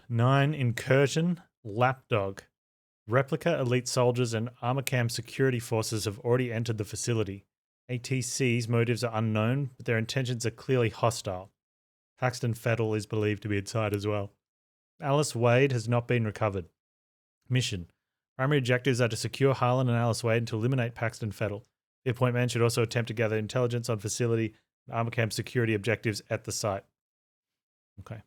9. Incursion. Lapdog. Replica elite soldiers and Armacam security forces have already entered the facility. ATC's motives are unknown, but their intentions are clearly hostile. Paxton Fettel is believed to be inside as well. Alice Wade has not been recovered. Mission. Primary objectives are to secure Harlan and Alice Wade and to eliminate Paxton Fettel. The appointment should also attempt to gather intelligence on facility and Armacam security objectives at the site. Okay.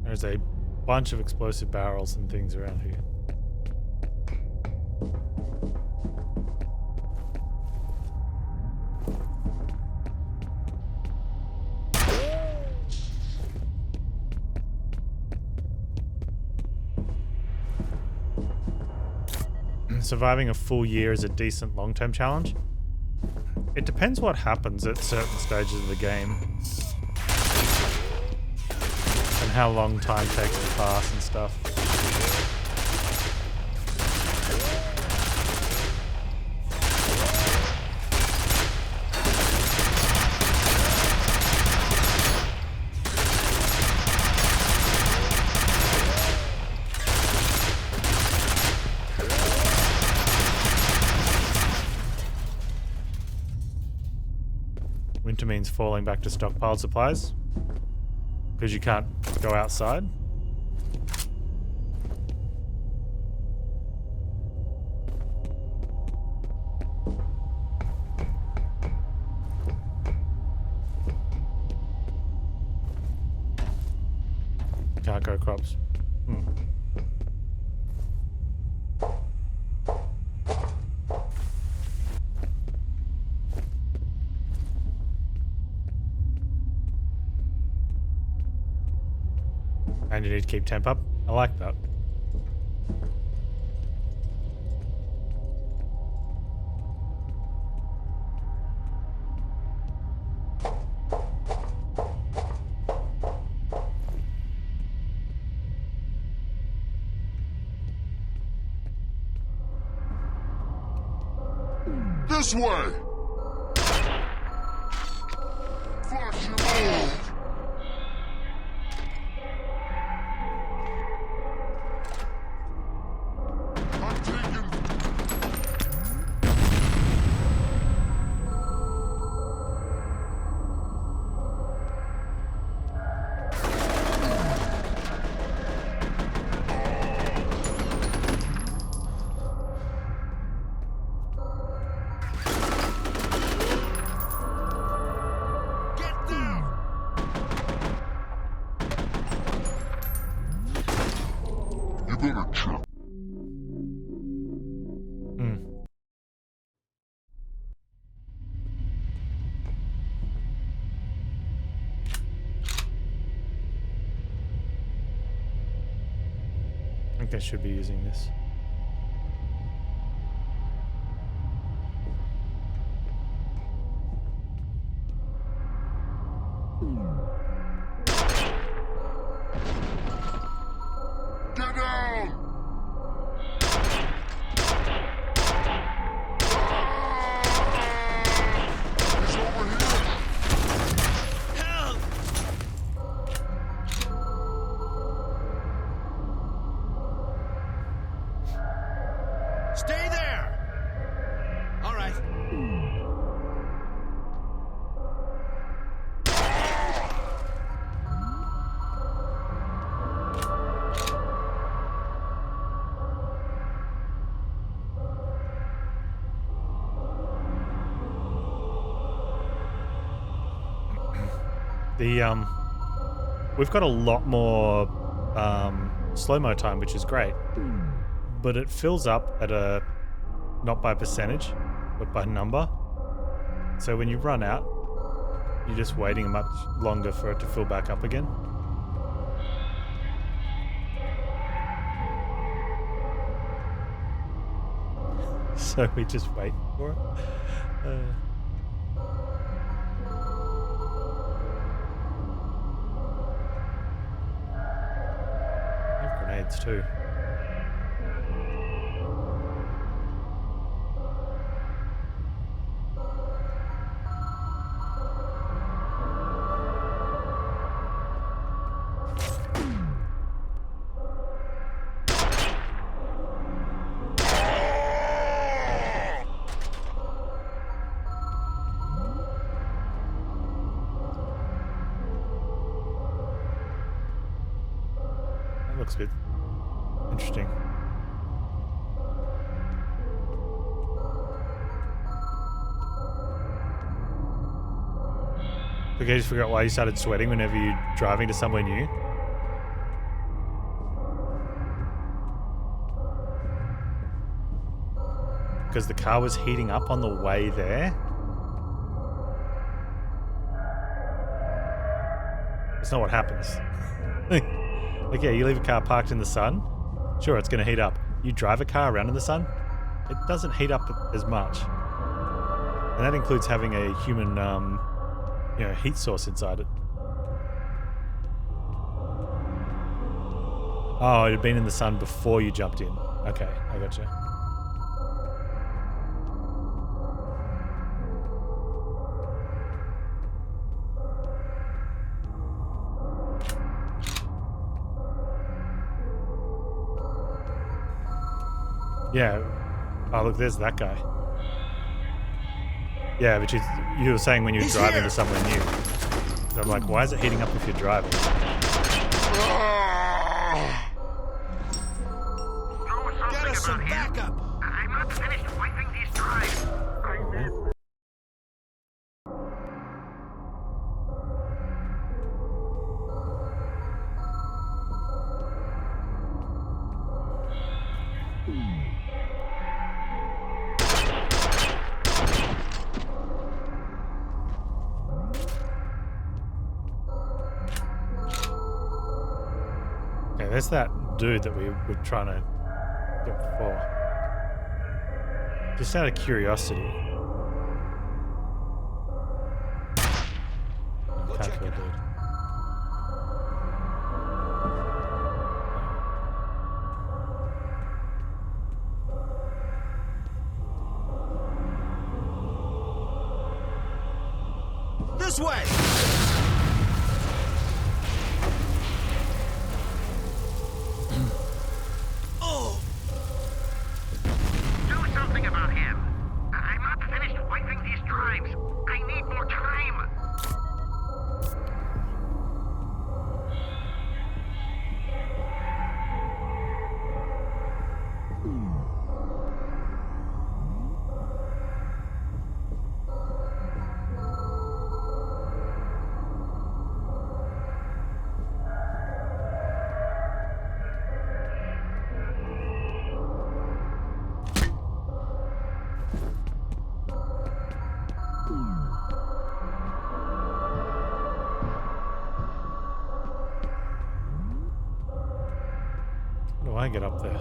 There's a bunch of explosive barrels and things around here. Surviving a full year is a decent long-term challenge. It depends what happens at certain stages of the game. And how long time takes to pass and stuff. Winter means falling back to stockpiled supplies. Because you can't go outside. Can't grow crops. And you need to keep temp up. I like that. This way! Fuck you all! I think I should be using this. Get down! He's over here! Help! The we've got a lot more slow-mo time, which is great, but it fills up at a not by percentage, but by number. So when you run out, you're just waiting much longer for it to fill back up again. So we just wait for it. I have grenades too. Looks a bit interesting. Okay, just figure out why you started sweating whenever you're driving to somewhere new. Because the car was heating up on the way there. That's not what happens. Like, yeah, you leave a car parked in the sun, sure, it's going to heat up. You drive a car around in the sun, it doesn't heat up as much. And that includes having a human, heat source inside it. Oh, it had been in the sun before you jumped in. Okay, I gotcha. Yeah. Oh, look, there's that guy. Yeah, but you were saying when you're driving to somewhere new. So I'm like, why is it heating up if you're driving? Get us some backup. I'm not finished wiping these drives. Okay, there's that dude that we were trying to get before. Just out of curiosity. Can't kill a dude. This way. Do something about him. I'm not finished wiping these drives. I need more time. How do I get up there?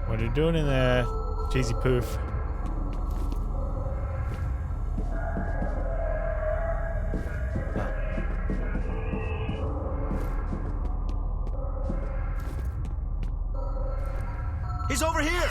What are you doing in there, cheesy poof? He's over here.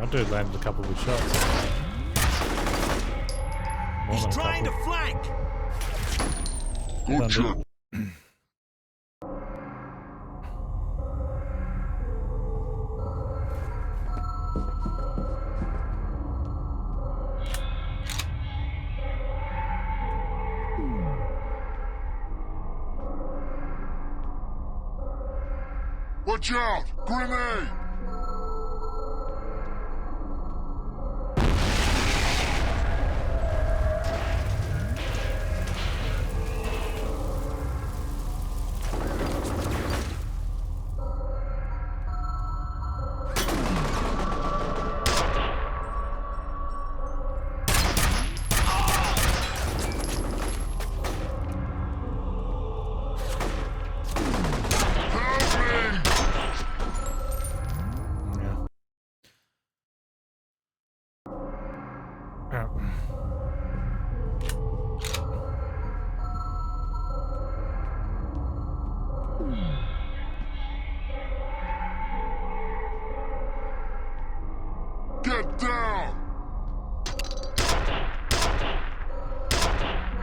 That dude landed a couple of good shots. More He's than a trying to couple. flank. Well done, Gotcha. dude. Watch out! Grenade! Yeah. Get down!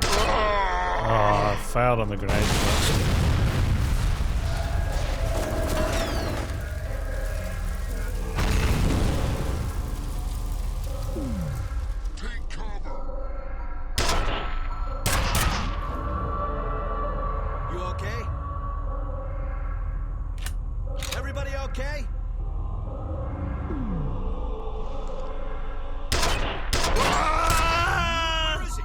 Oh, I failed on the grenade shot. Take cover! You okay? Everybody okay? Where is he?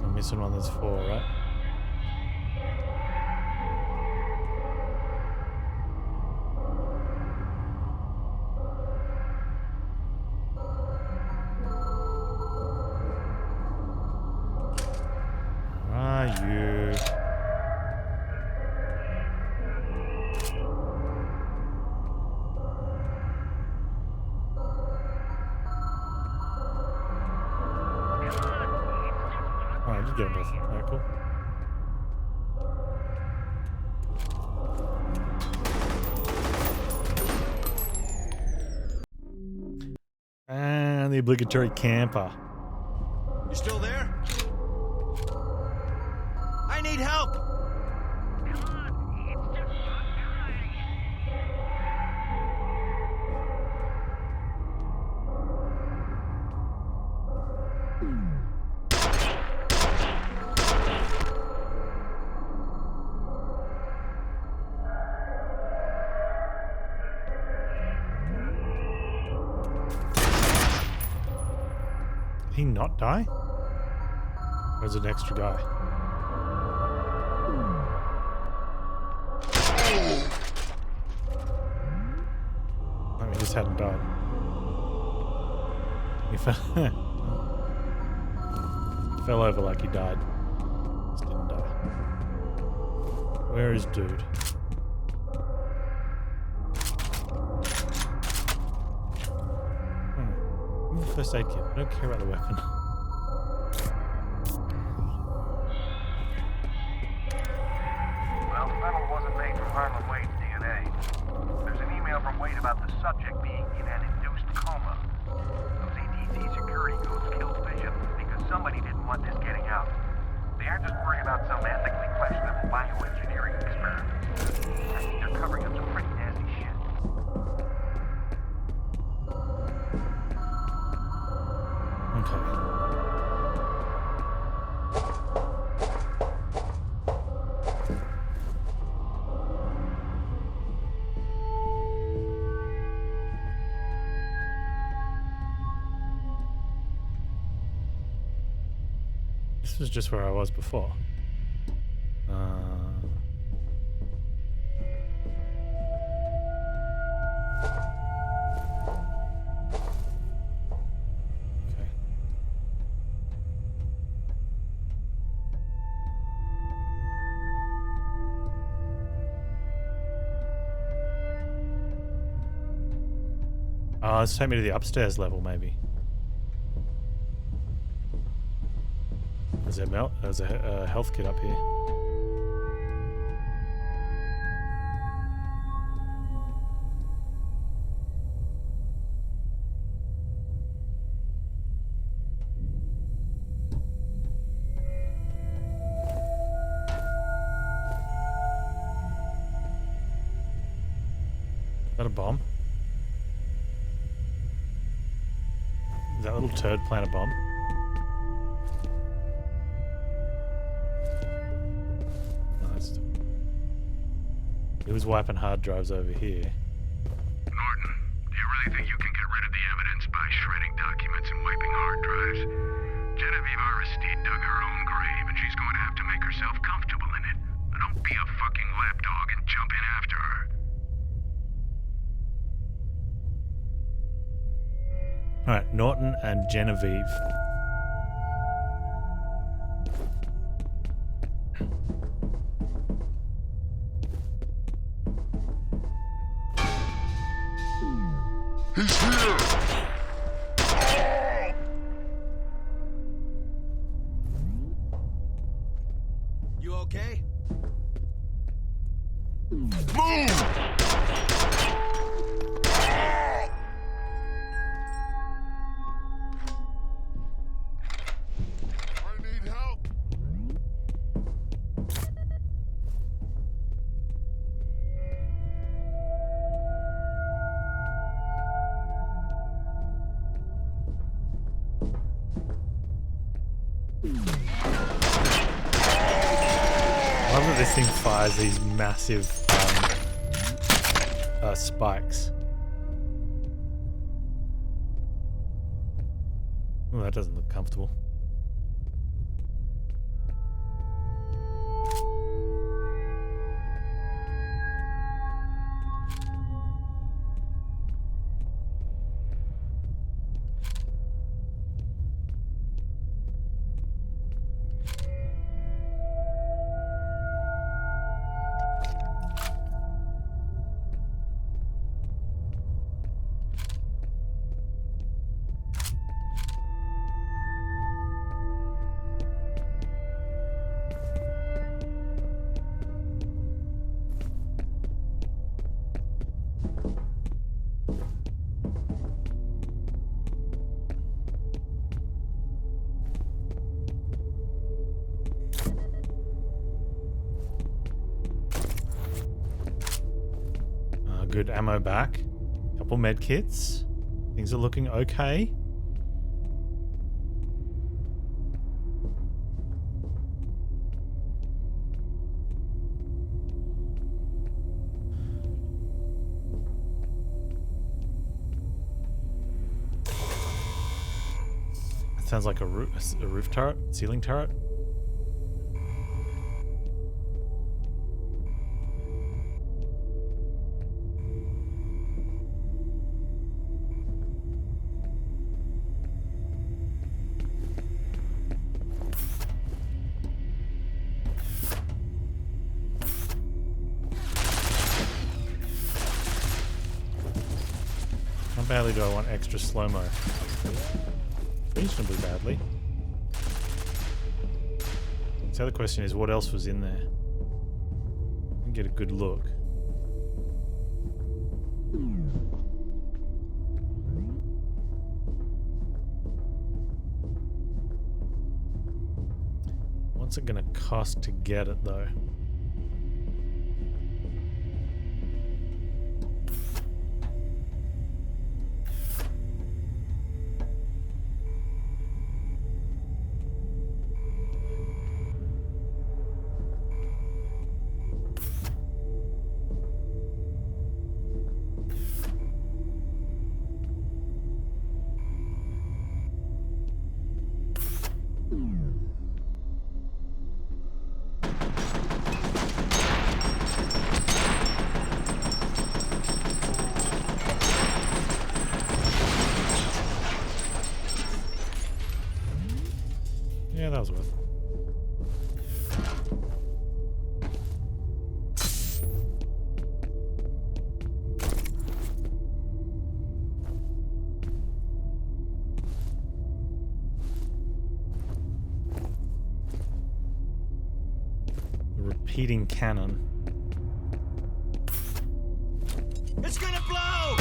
I'm missing one that's 4, right? Are you? Oh, I did get him both. Alright, cool. And the obligatory camper. You still there? I need help. Did he not die? Or is it an extra guy? No, he just hadn't died. He fell, fell over like he died. Just didn't die. Where is dude? Give me the first aid kit. I don't care about the weapon. Well, the metal wasn't made from Harlan Wade's DNA. There's an email from Wade about the subject being in an induced coma. Those ATC security codes killed Bishop because somebody didn't want this getting out. They aren't just worried about some ethically questionable bioengineering experiment. I think they're covering up some pretty nasty shit. Okay. This was just where I was before. Okay. Oh, let's take me to the upstairs level, maybe. There's a health kit up here. Is that a bomb? Is that little turd plant a bomb? Nice. He was wiping hard drives over here. Norton, do you really think you can get rid of the evidence by shredding documents and wiping hard drives? Genevieve Aristide dug her own grave, and she's going to have to make herself comfortable in it. Don't be a fucking lapdog and jump in after her. Alright, Norton and Genevieve. He's here! You okay? Move! I need help! I love that this thing fires these massive spikes. Oh, that doesn't look comfortable. Good ammo back. Couple med kits. Things are looking okay. That sounds like a roof turret, ceiling turret. How badly do I want extra slow-mo? Reasonably badly. So the other question is, what else was in there? I can get a good look. What's it gonna cost to get it though? Yeah, that was worth it. A repeating cannon. It's gonna blow!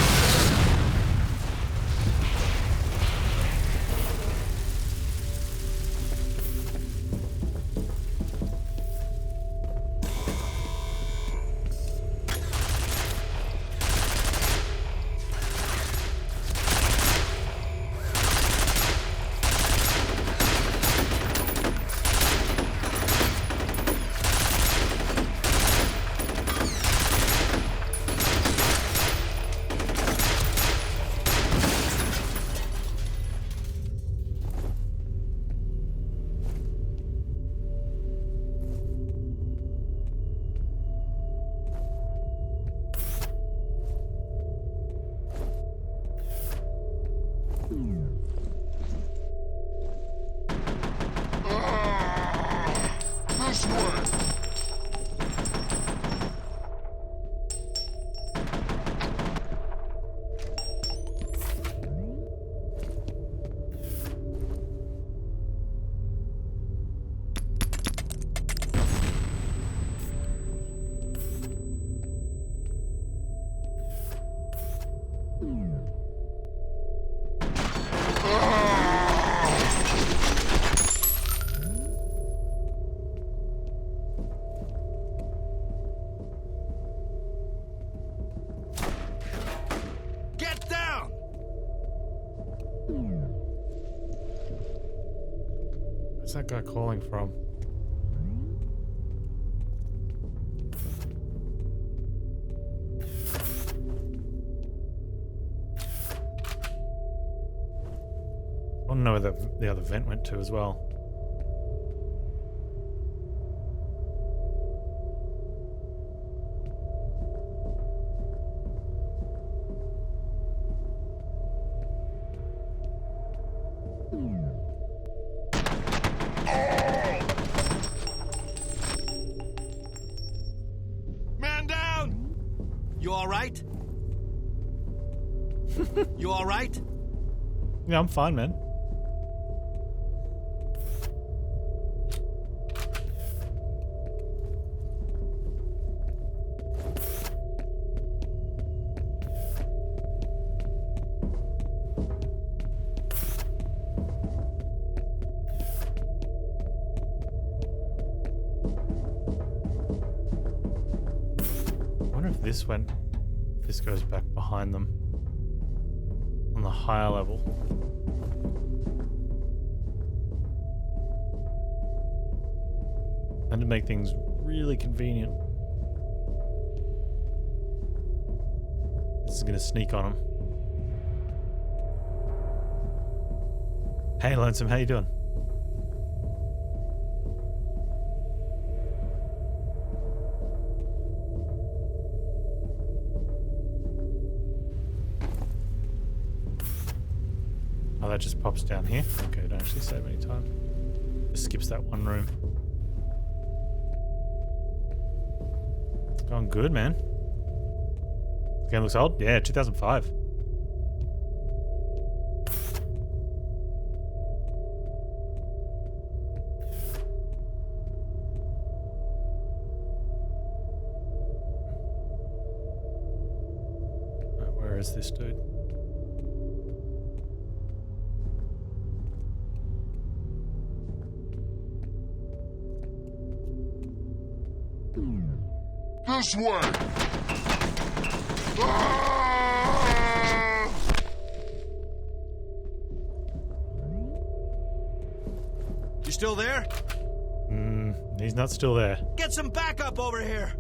This way! Get down! Where's that guy calling from? I want to know where the other vent went to as well. Man down! You alright? You alright? Yeah, I'm fine, man. I wonder if this went. If this goes back behind them on the higher level. And to make things really convenient. This is gonna sneak on him. Hey, Lonesome, how you doing? Oh, that just pops down here. Okay, don't actually save any time. Just skips that one room. It's going good, man. This game looks old. Yeah, 2005. Right, where is this dude? This way! Ah! You still there? He's not still there. Get some backup over here!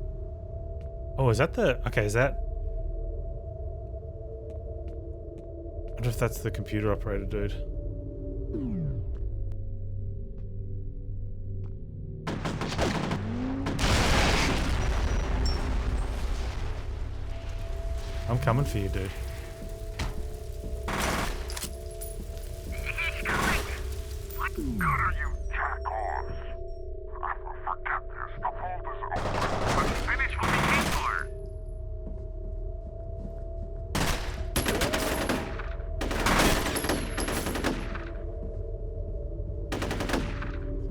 Oh, is that the... Okay, is that... I wonder if that's the computer operator dude. I'm coming for you, dude. He's coming! What good are you jack-offs? I will forget this. The vault is open. Let's finish what we came for.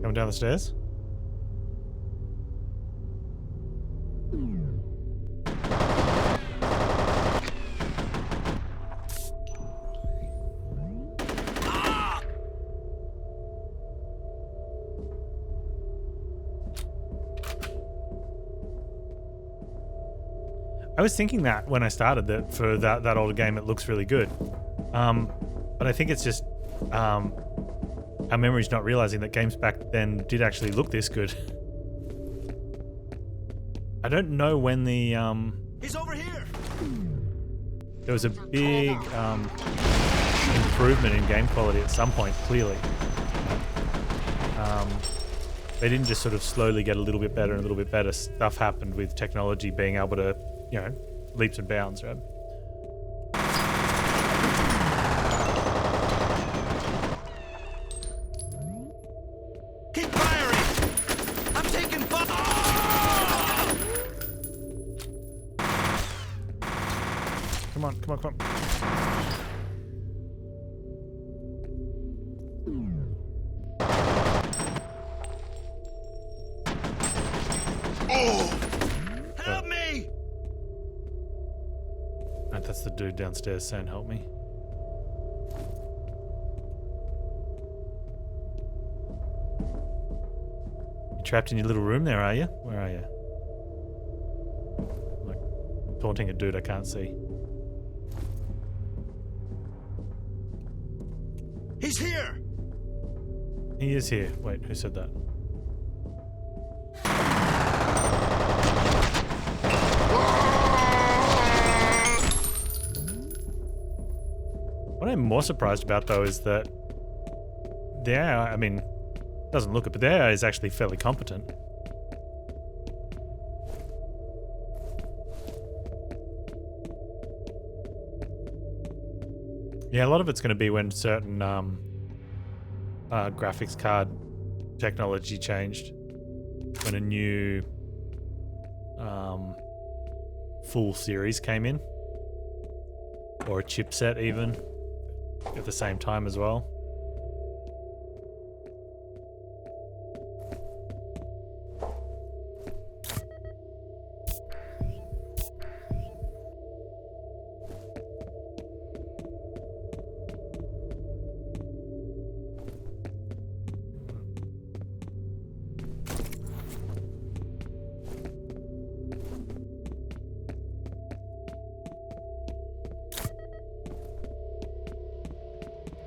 Coming down the stairs? I was thinking that when I started that for that older game, it looks really good. But I think it's just our memory's not realizing that games back then did actually look this good. I don't know when the He's over here. there was a big improvement in game quality at some point, clearly. They didn't just sort of slowly get a little bit better and a little bit better. Stuff happened with technology being able to, leaps and bounds, right? Keep firing. I'm taking fire. Come on, come on, come on. Help me. Right, that's the dude downstairs saying help me. You trapped in your little room there, are you? Where are you? I'm like taunting a dude I can't see. He's here. He is here. Wait, who said that? What I'm more surprised about, though, is that the AI, I mean, doesn't look it, but the AI is actually fairly competent. Yeah, a lot of it's going to be when certain graphics card technology changed. When a new full series came in. Or a chipset even. At the same time as well.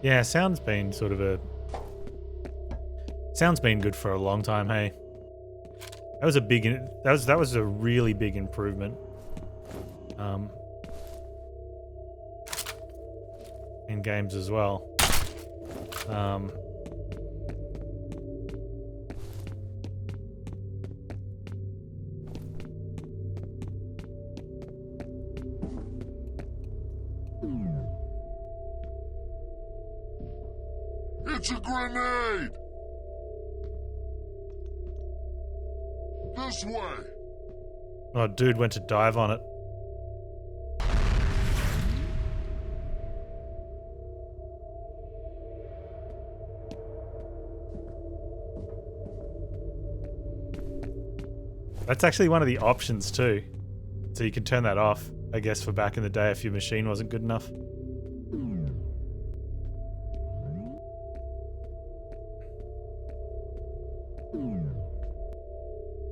Yeah, sound's been good for a long time, hey. That was a big that was a really big improvement. In games as well. It's a grenade! This way! Oh, dude went to dive on it. That's actually one of the options too. So you can turn that off, I guess, for back in the day if your machine wasn't good enough.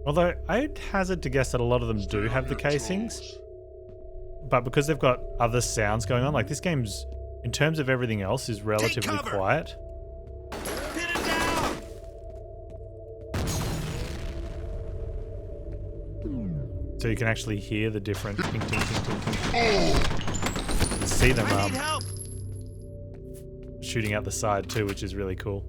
Although, I'd hazard to guess that a lot of them do have the casings. But because they've got other sounds going on, like this game's, in terms of everything else, is relatively quiet. Pin him down. So you can actually hear the different ting, ting, ting, ting, ting. You can see them I need help. shooting out the side too, which is really cool.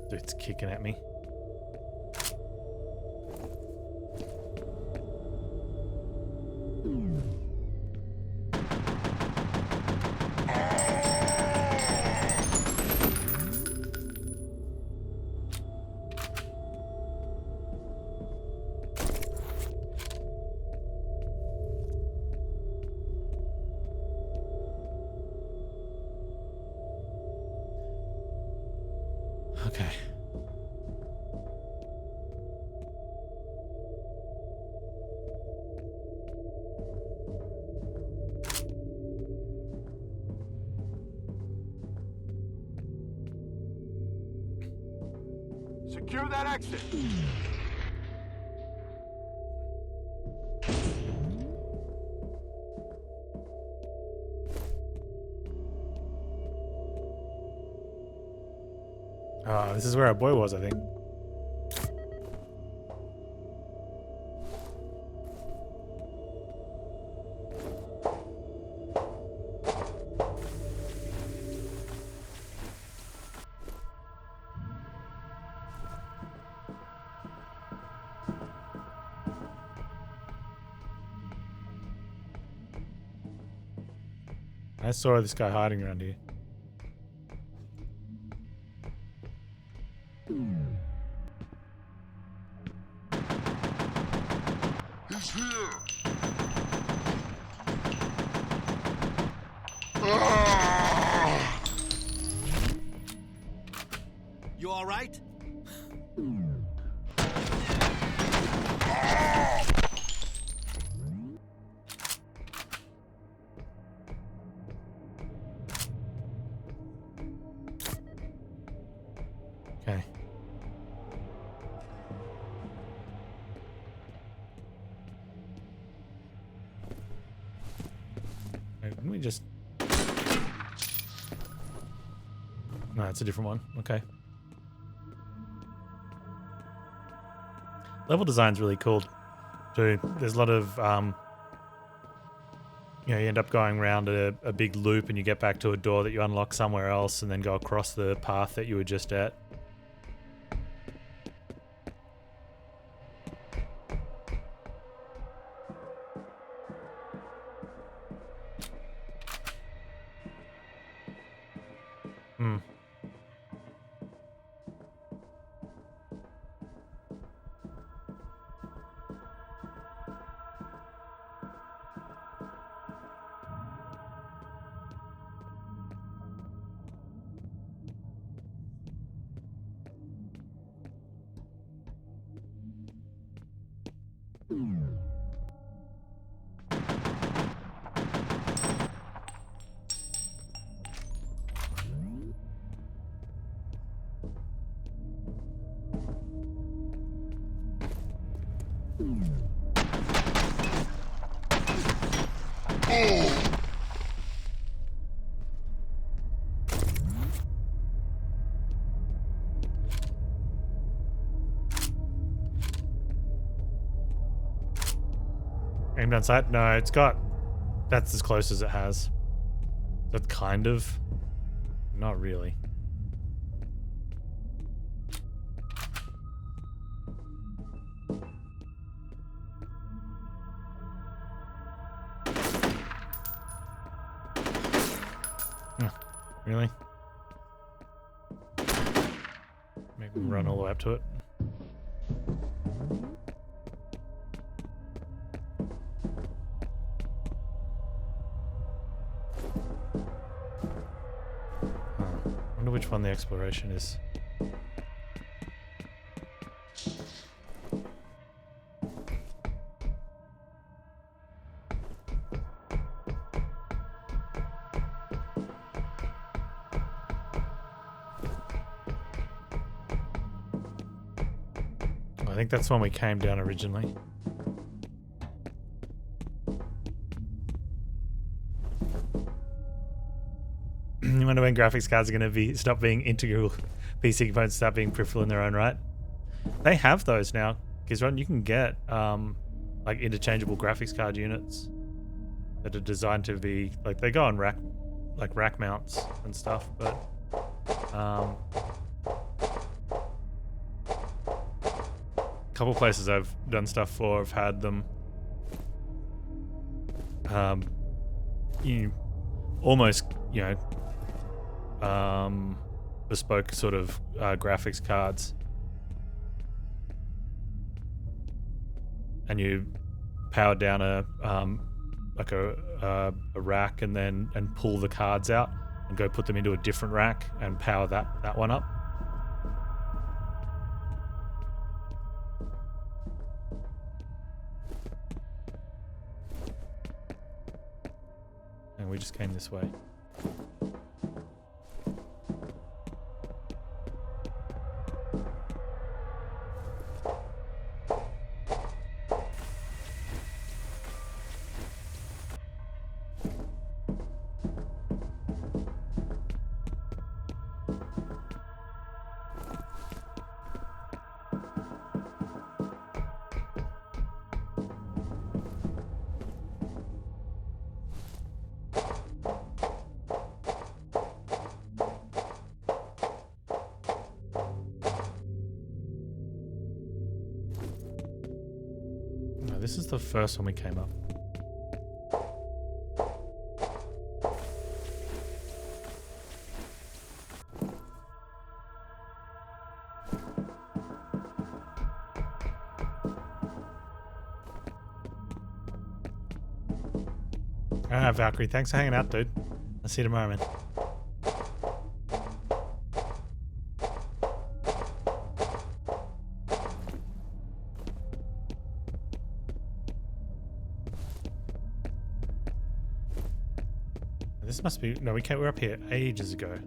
Dude's kicking at me. Okay. Secure that exit. Oh, this is where our boy was, I think. I saw this guy hiding around here. He's here. You all right? Okay. Wait, didn't we just... No, it's a different one. Okay. Level design's really cool too. There's a lot of, you end up going around a big loop and you get back to a door that you unlock somewhere else and then go across the path that you were just at. Hmm. Aim down sight? No, it's got... That's as close as it has. That's kind of... Not really. Really? Make them run all the way up to it. I wonder which one the exploration is. I think that's when we came down originally. You wonder when graphics cards are going to stop being integral PC components, start being peripheral in their own right. They have those now, because you can get like interchangeable graphics card units that are designed to be like they go on rack mounts and stuff, but a couple places I've done stuff for have had them almost bespoke sort of graphics cards, and you power down a rack and pull the cards out and go put them into a different rack and power that one up. And we just came this way. this is the first one we came up. Alright, Valkyrie, thanks for hanging out, dude. I'll see you tomorrow, man. This must be... No, we were up here ages ago.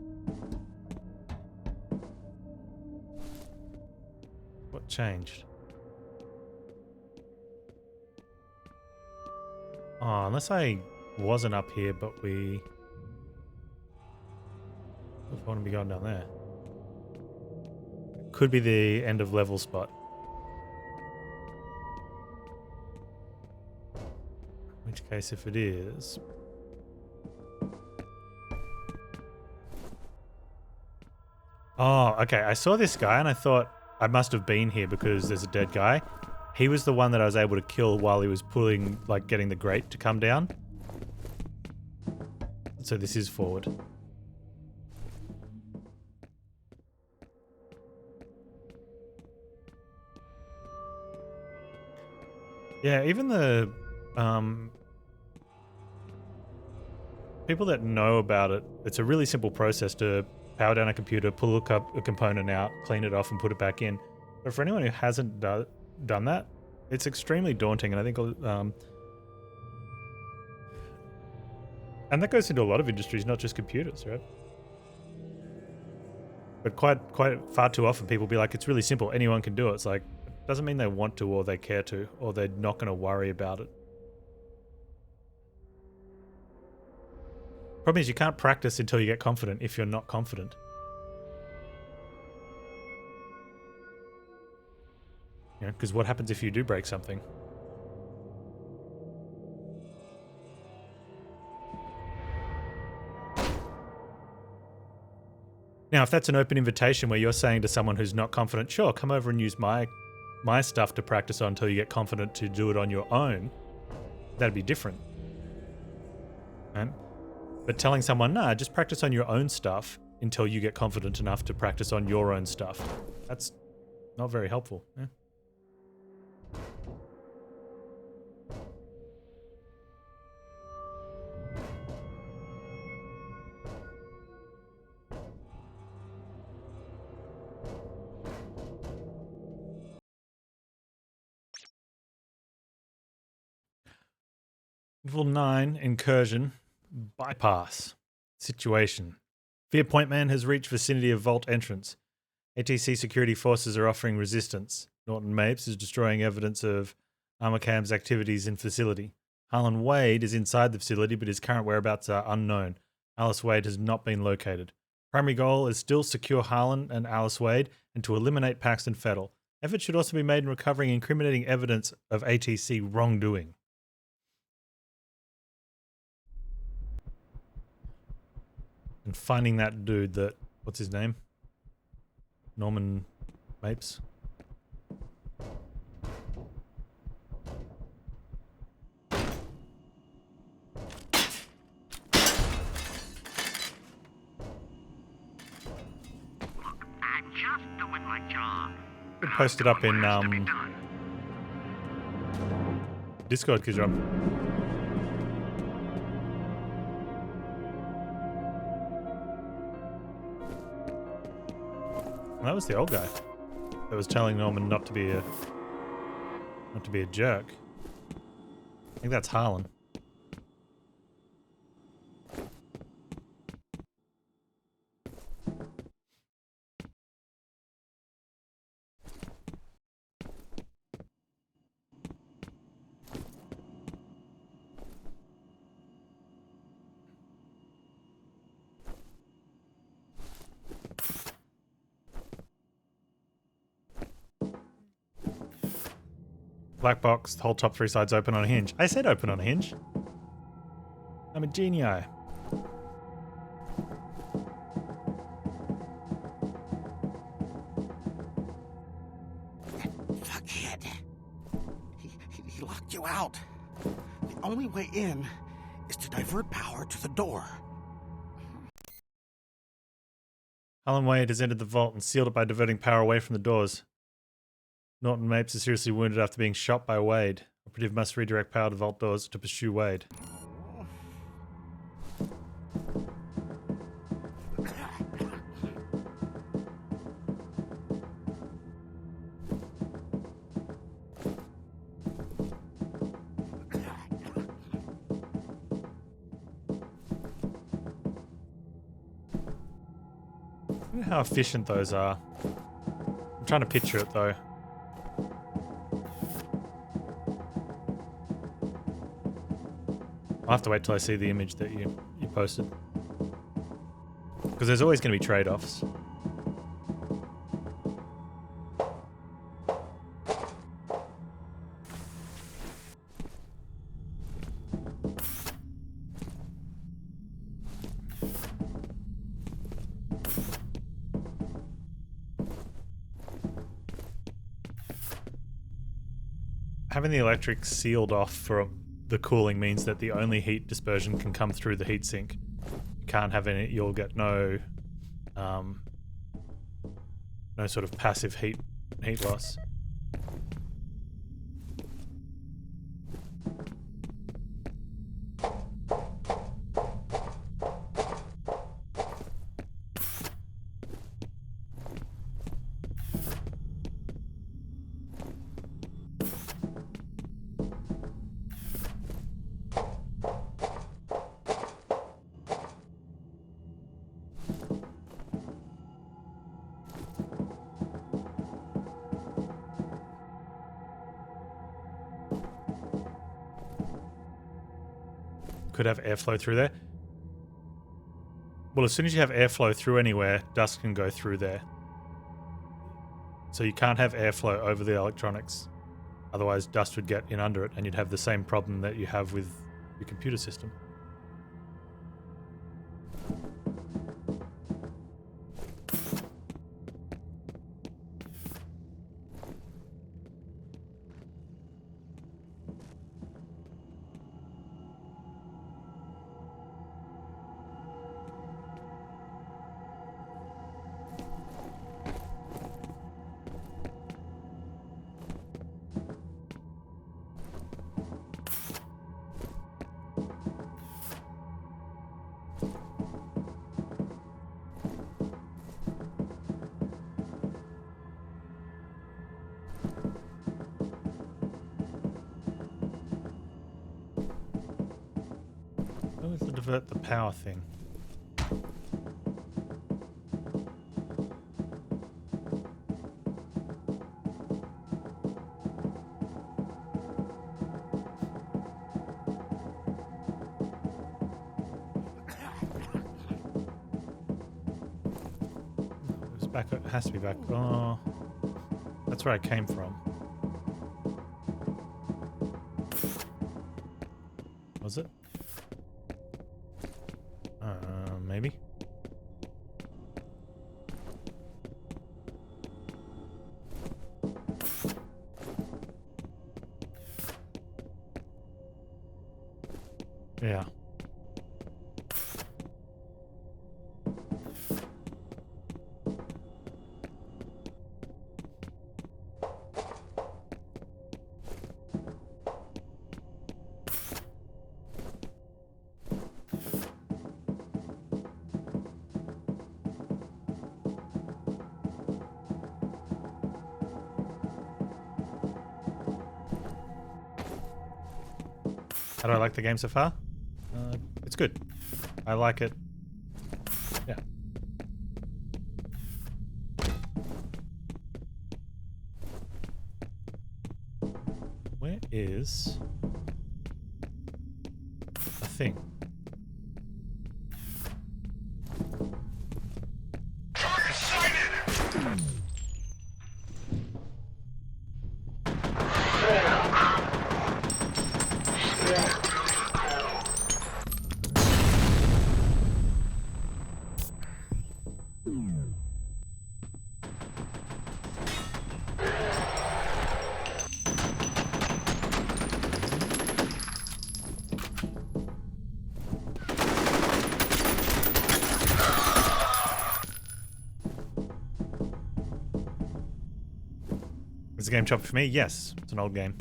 What changed? Oh, unless I wasn't up here, but we... I want to be going down there. Could be the end of level spot. In which case, if it is... Oh, okay. I saw this guy and I thought I must have been here because there's a dead guy. He was the one that I was able to kill while he was pulling, like, getting the grate to come down. So this is forward. Yeah, even the people that know about it, it's a really simple process to power down a computer, pull a component out, clean it off, and put it back in. But for anyone who hasn't done that, it's extremely daunting, and I think, and that goes into a lot of industries, not just computers, right? But quite far too often, people be like, "It's really simple. Anyone can do it." It's like, it doesn't mean they want to, or they care to, or they're not going to worry about it. Problem is, you can't practice until you get confident if you're not confident. You know, because what happens if you do break something? Now, if that's an open invitation where you're saying to someone who's not confident, sure, come over and use my stuff to practice on until you get confident to do it on your own, that'd be different. Right? But telling someone, nah, just practice on your own stuff until you get confident enough to practice on your own stuff. That's not very helpful. Yeah. Level 9, incursion, bypass. Situation. F.E.A.R. point man has reached vicinity of vault entrance. ATC security forces are offering resistance. Norton Mapes is destroying evidence of Armacam's activities in facility. Harlan Wade is inside the facility, but his current whereabouts are unknown. Alice Wade has not been located. Primary goal is still secure Harlan and Alice Wade and to eliminate Paxton Fettel. Effort should also be made in recovering incriminating evidence of ATC wrongdoing. And finding that dude that... What's his name? Norman Mapes? I'm just doing my job. Post it up in Discord because you're on. Well, that was the old guy that was telling Norman not to be a jerk. I think that's Harlan. Black box, the whole top 3 sides open on a hinge. I said open on a hinge. I'm a genii. Fuckhead. He locked you out. The only way in is to divert power to the door. Alan Wade has entered the vault and sealed it by diverting power away from the doors. Norton Mapes is seriously wounded after being shot by Wade. Operative must redirect power to vault doors to pursue Wade. I wonder how efficient those are. I'm trying to picture it though. I'll have to wait till I see the image that you posted. Because there's always going to be trade-offs. Having the electric sealed off for the cooling means that the only heat dispersion can come through the heatsink. You can't have any. You'll get no sort of passive heat loss. Could have airflow through there. Well, as soon as you have airflow through anywhere, dust can go through there. So you can't have airflow over the electronics. Otherwise, dust would get in under it and you'd have the same problem that you have with your computer system. To divert the power thing. It was back. It has to be back. Oh, that's where I came from. Was it? Maybe. Yeah. How do I like the game so far? It's good. I like it. Yeah. Where is a thing? Is the game choppy for me? Yes, it's an old game.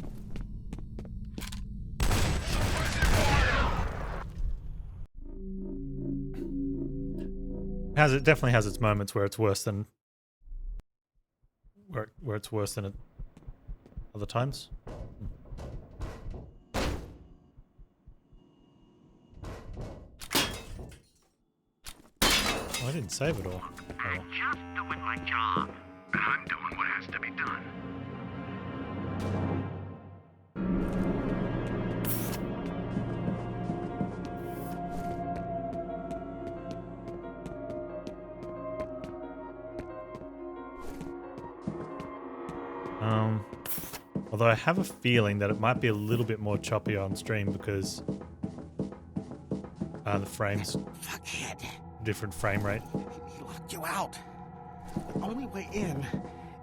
It definitely has its moments where it's worse than where it's worse than other times. Oh, I didn't save it all. I'm just doing my job. And I'm doing what has to be done. Although I have a feeling that it might be a little bit more choppy on stream because the frames, Fuckhead. different frame rate. He locked you out. The only way in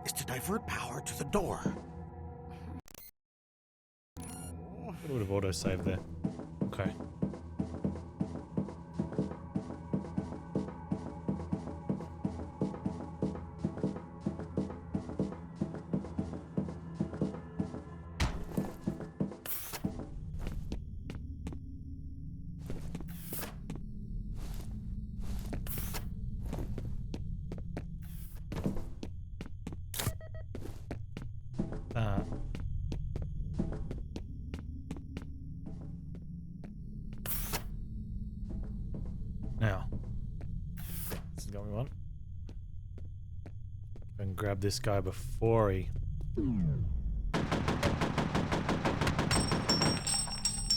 is to divert power to the door. It would have auto-saved there. Okay. Now, this is what we want. And grab this guy before he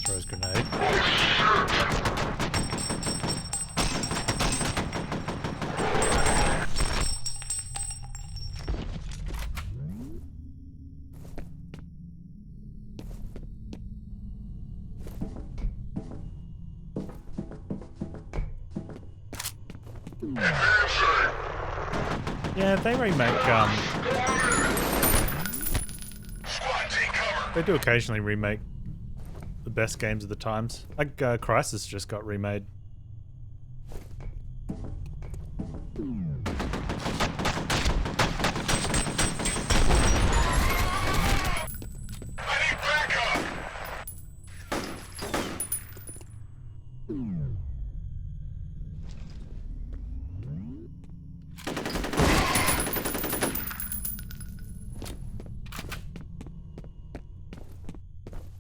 throws grenade. Yeah, they remake, they do occasionally remake the best games of the times. Like, Crysis just got remade.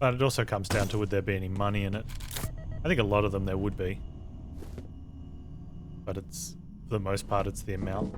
But it also comes down to would there be any money in it. I think a lot of them there would be. But it's, for the most part, it's the amount.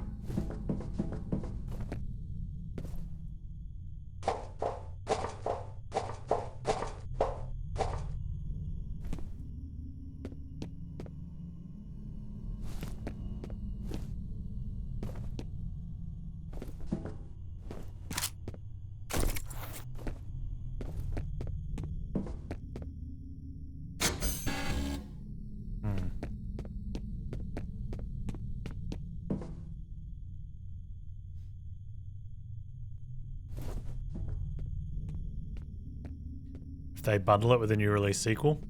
If they bundle it with a new release sequel.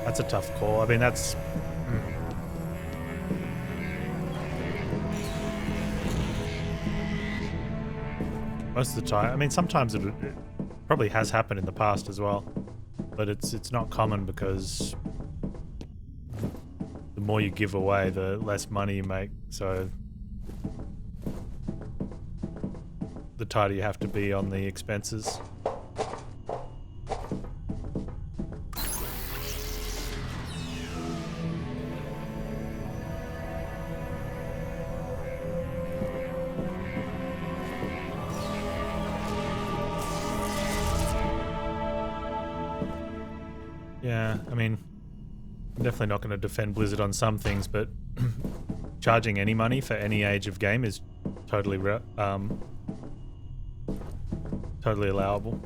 That's a tough call. I mean, that's... Most of the time, I mean, sometimes it probably has happened in the past as well, but it's not common because the more you give away, the less money you make. So the tighter you have to be on the expenses. Yeah, I mean, I'm definitely not going to defend Blizzard on some things, but charging any money for any age of game is totally totally allowable.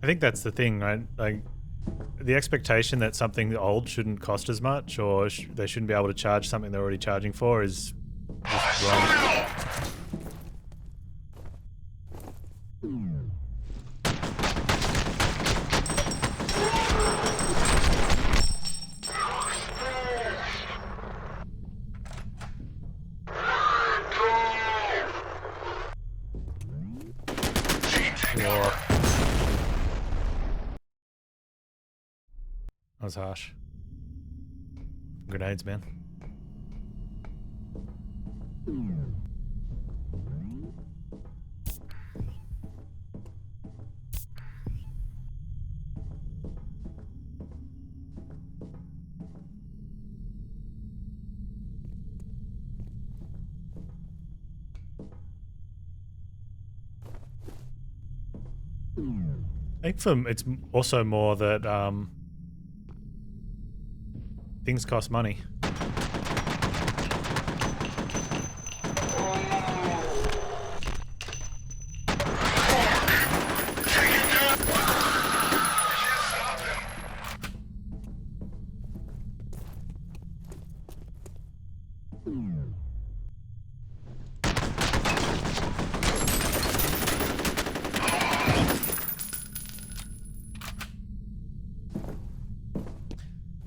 I think that's the thing, right? Like, the expectation that something old shouldn't cost as much, or they shouldn't be able to charge something they're already charging for, is just wrong. That was harsh. Grenades, man. I think it's also more that things cost money.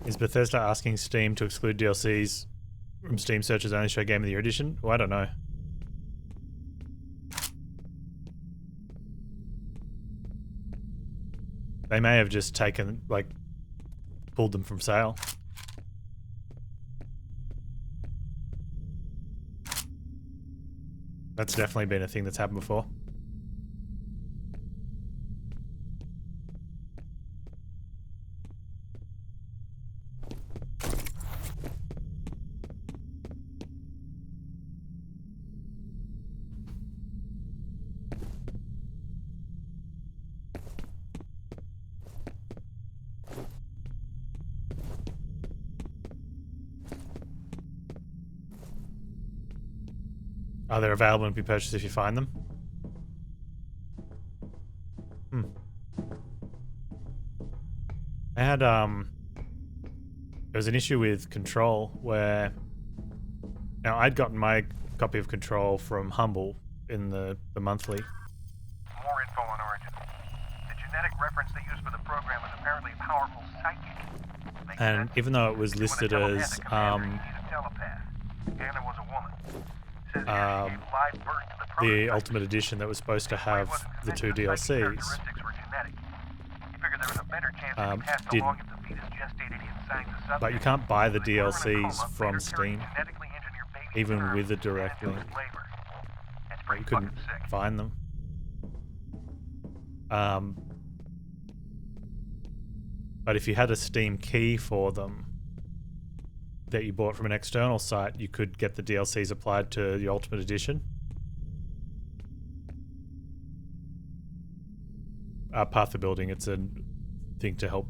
Is Bethesda asking Steam to exclude DLCs from Steam searches only show Game of the Year edition? Well, I don't know. They may have just taken, like, pulled them from sale. That's definitely been a thing that's happened before. Oh, they're available and be purchased if you find them? I had, there was an issue with Control where... Now, I'd gotten my copy of Control from Humble in the monthly. More info on Origin. The genetic reference they used for the program was apparently a powerful psychic. Makes And sense. even though it was listed as, You need a telepath. Anna was a woman. Says here she gave live birth to the the prototype. Ultimate Edition that was supposed to have the 2 DLCs, Characteristics were genetic. He figured there was a better chance to be passed didn't. along if the fetus gestated inside the subject. but you can't buy the If they were in a DLCs coma, from they'd carry Steam, genetically engineered baby even sperm with a and direct induce link. labor. That's You pretty couldn't fucking sick. find them. But if you had a Steam key for them that you bought from an external site, you could get the DLCs applied to the Ultimate Edition. Path of Building, it's a thing to help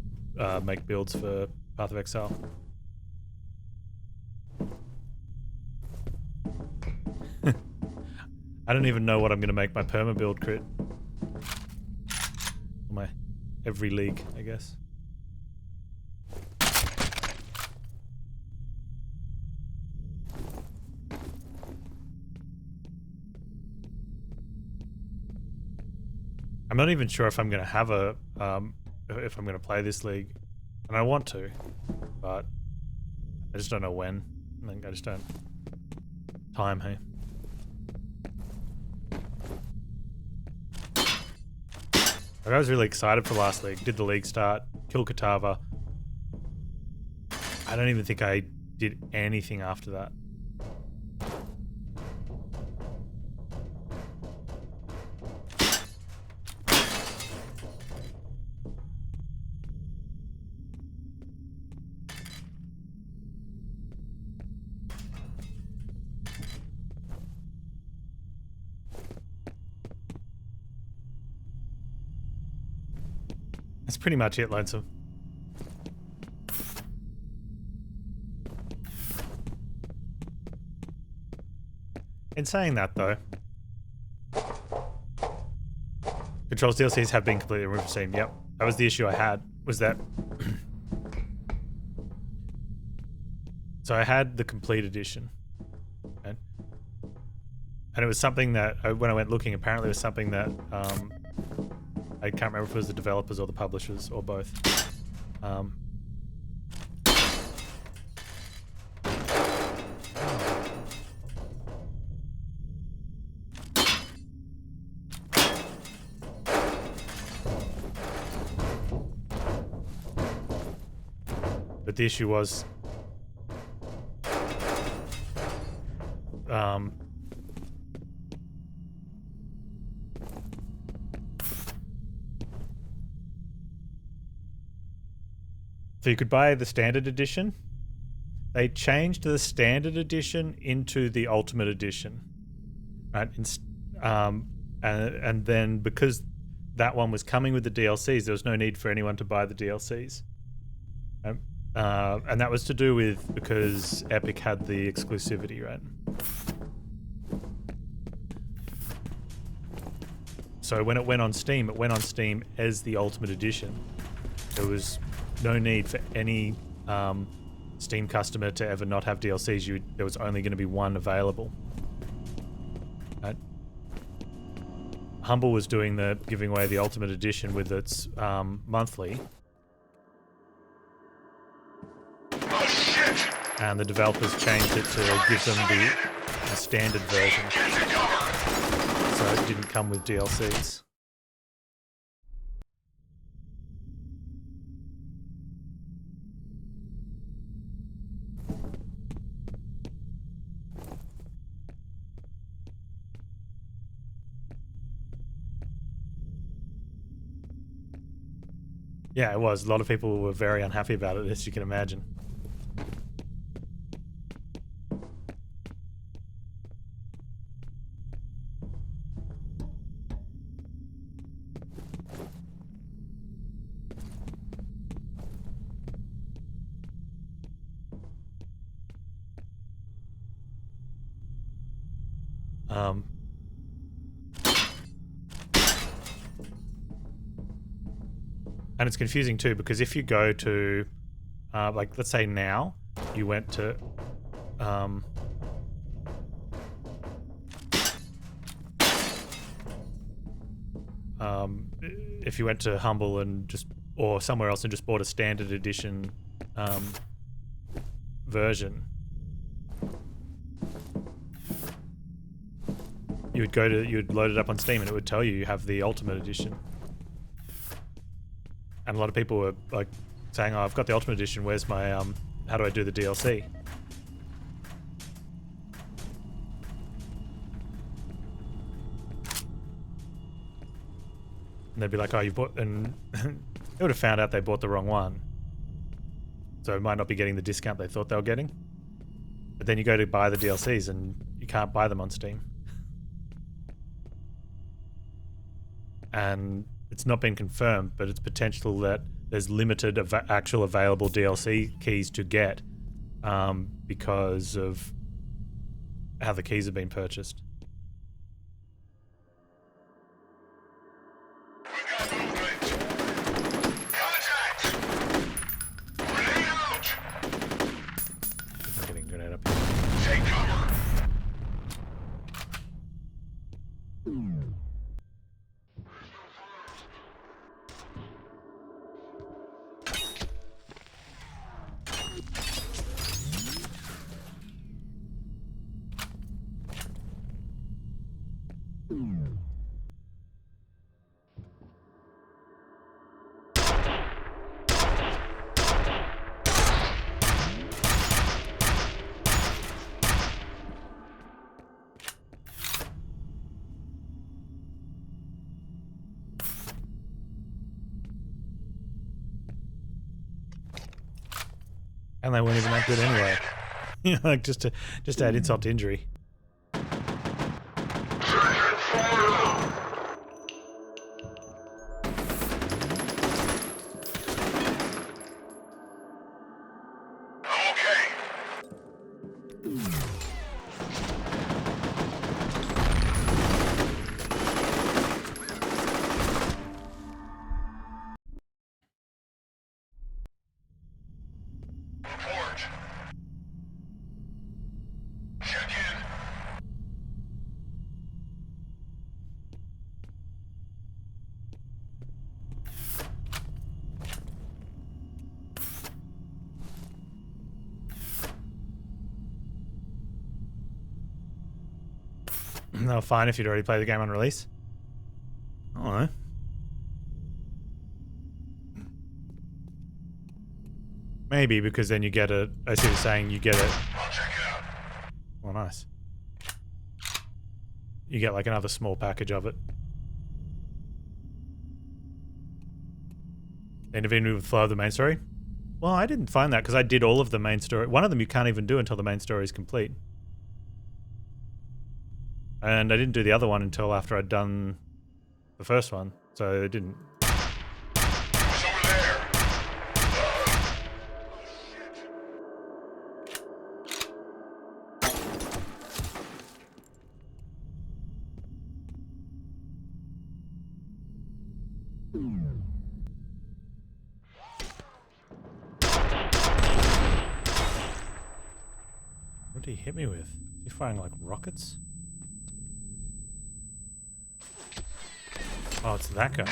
make builds for Path of Exile. I don't even know what I'm going to make my perma build crit. My every league, I guess. I'm not even sure if I'm going to have a, if I'm going to play this league. And I want to, but I just don't know when. I just don't. Time, hey. Like, I was really excited for last league. Did the league start, killed Katava. I don't even think I did anything after that. That's pretty much it, Lonesome. In saying that, though, Controls DLCs have been completely removed from Steam. Yep, that was the issue I had. Was that? So I had the complete edition, and it was something that when I went looking, apparently it was something that I can't remember if it was the developers or the publishers or both. But the issue was so you could buy the standard edition. They changed the standard edition into the ultimate edition, right? And then because that one was coming with the DLCs, there was no need for anyone to buy the DLCs. And that was to do with because Epic had the exclusivity, right? So when it went on Steam as the Ultimate Edition. There was no need for any Steam customer to ever not have DLCs. There was only going to be one available. Right? Humble was giving away the Ultimate Edition with its monthly. And the developers changed it to give them the standard version. So it didn't come with DLCs. Yeah, it was. A lot of people were very unhappy about it, as you can imagine. And it's confusing too, because if you go to, like, let's say now, you went to, if you went to Humble and or somewhere else and just bought a standard edition version, you'd load it up on Steam and it would tell you have the Ultimate Edition. And a lot of people were like saying, "Oh, I've got the Ultimate Edition. Where's my how do I do the DLC?" And they'd be like, "Oh, you bought," and they would have found out they bought the wrong one. So it might not be getting the discount they thought they were getting. But then you go to buy the DLCs and you can't buy them on Steam. And it's not been confirmed, but it's potential that there's limited actual available DLC keys to get because of how the keys have been purchased. I'm getting a grenade up here. Take cover. And they weren't even that good anyway. You know, like just to add insult to injury. No, fine if you'd already played the game on release. I don't know. Maybe because then you get a. I see what you're saying. You get it. I'll check it out. Oh, nice. You get like another small package of it. Intervene with flow of the main story. Well, I didn't find that because I did all of the main story. One of them you can't even do until the main story is complete. And I didn't do the other one until after I'd done the first one. So it didn't. Who's over there? What did he hit me with? Is he firing like rockets? Oh, it's that guy.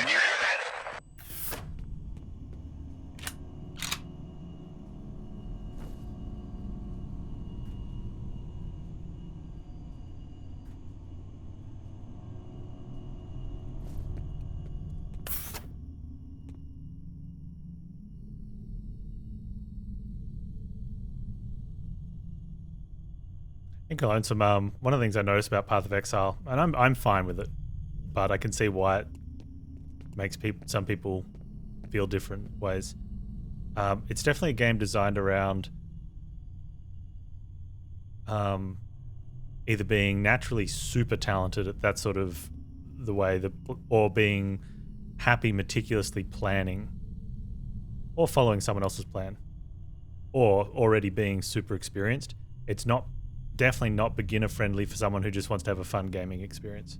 I think I learned some. One of the things I noticed about Path of Exile, and I'm fine with it, but I can see why it makes some people feel different ways. It's definitely a game designed around either being naturally super talented at that sort of the way that, or being happy meticulously planning, or following someone else's plan, or already being super experienced. It's not. Definitely not beginner friendly for someone who just wants to have a fun gaming experience.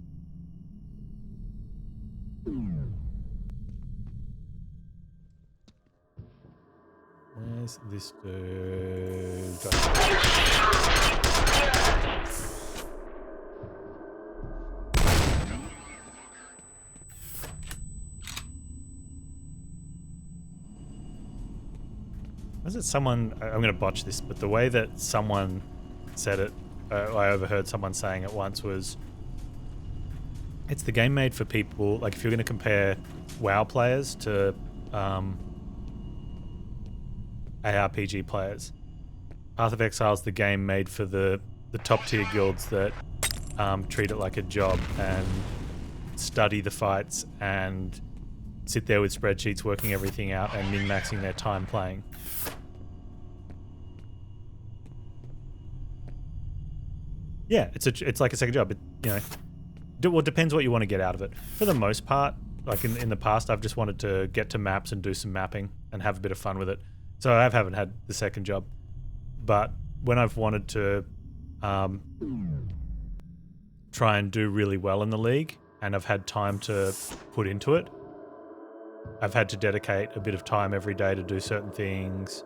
Where's this dude? Was it someone? I'm going to botch this, but the way that someone said it, I overheard someone saying it once, was it's the game made for people, like if you're going to compare WoW players to ARPG players, Path of Exile is the game made for the top tier guilds that treat it like a job and study the fights and sit there with spreadsheets working everything out and min-maxing their time playing. Yeah, it's like a second job. Well, it depends what you want to get out of it. For the most part, like in the past, I've just wanted to get to maps and do some mapping and have a bit of fun with it. So I haven't had the second job. But when I've wanted to try and do really well in the league and I've had time to put into it, I've had to dedicate a bit of time every day to do certain things,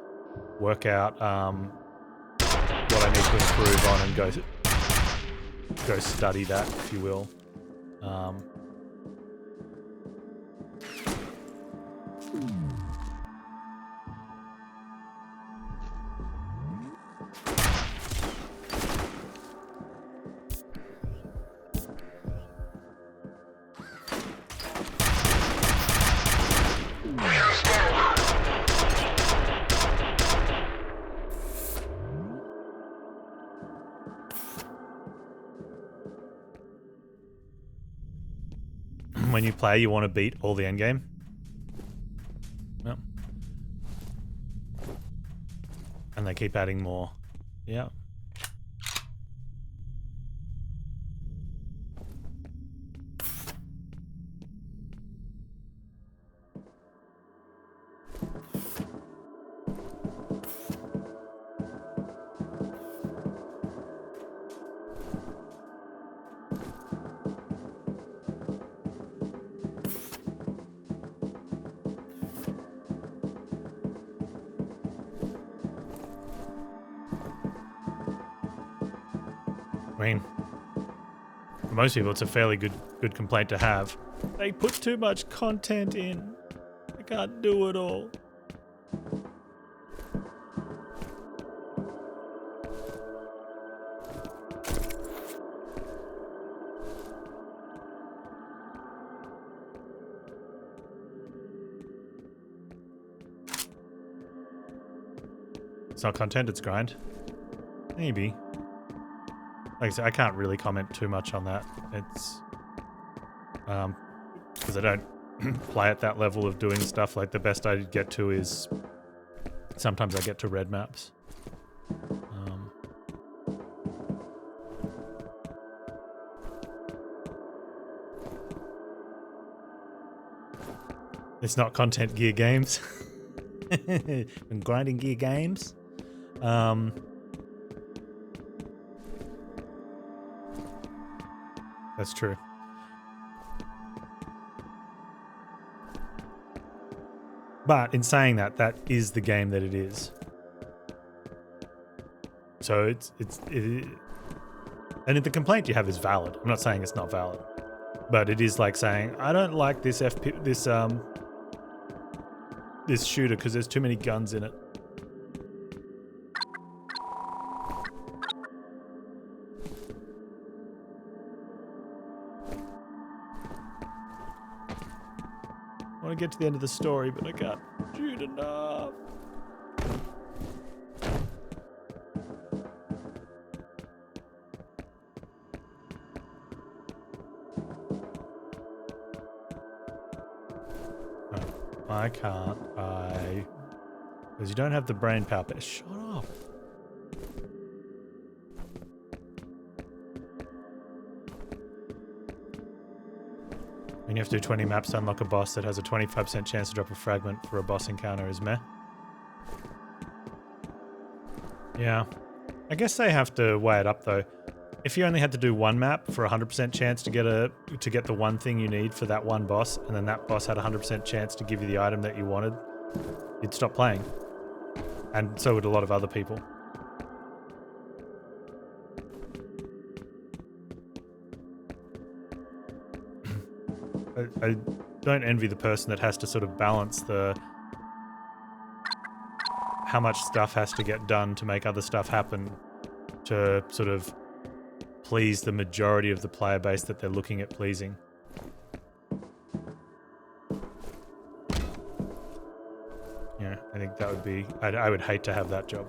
work out what I need to improve on and go study that, if you will. When you play, you want to beat all the endgame. Yep. And they keep adding more. Yeah. I mean, for most people, it's a fairly good complaint to have. They put too much content in. I can't do it all. It's not content, it's grind. Maybe. Like I said, I can't really comment too much on that. It's because I don't play at that level of doing stuff. Like the best I get to is sometimes I get to red maps. It's not content gear games. Been grinding gear games. That's true. But in saying that, that is the game that it is. So and the complaint you have is valid. I'm not saying it's not valid, but it is like saying I don't like this this shooter because there's too many guns in it. I want to get to the end of the story, but I can't shoot enough. Why can't I? Because you don't have the brain power. Shut up. When you have to do 20 maps to unlock a boss that has a 25% chance to drop a fragment for a boss encounter is meh. Yeah. I guess they have to weigh it up though. If you only had to do one map for a 100% chance to get the one thing you need for that one boss, and then that boss had a 100% chance to give you the item that you wanted, you'd stop playing. And so would a lot of other people. I don't envy the person that has to sort of balance how much stuff has to get done to make other stuff happen to sort of please the majority of the player base that they're looking at pleasing. Yeah, I think that would be... I would hate to have that job.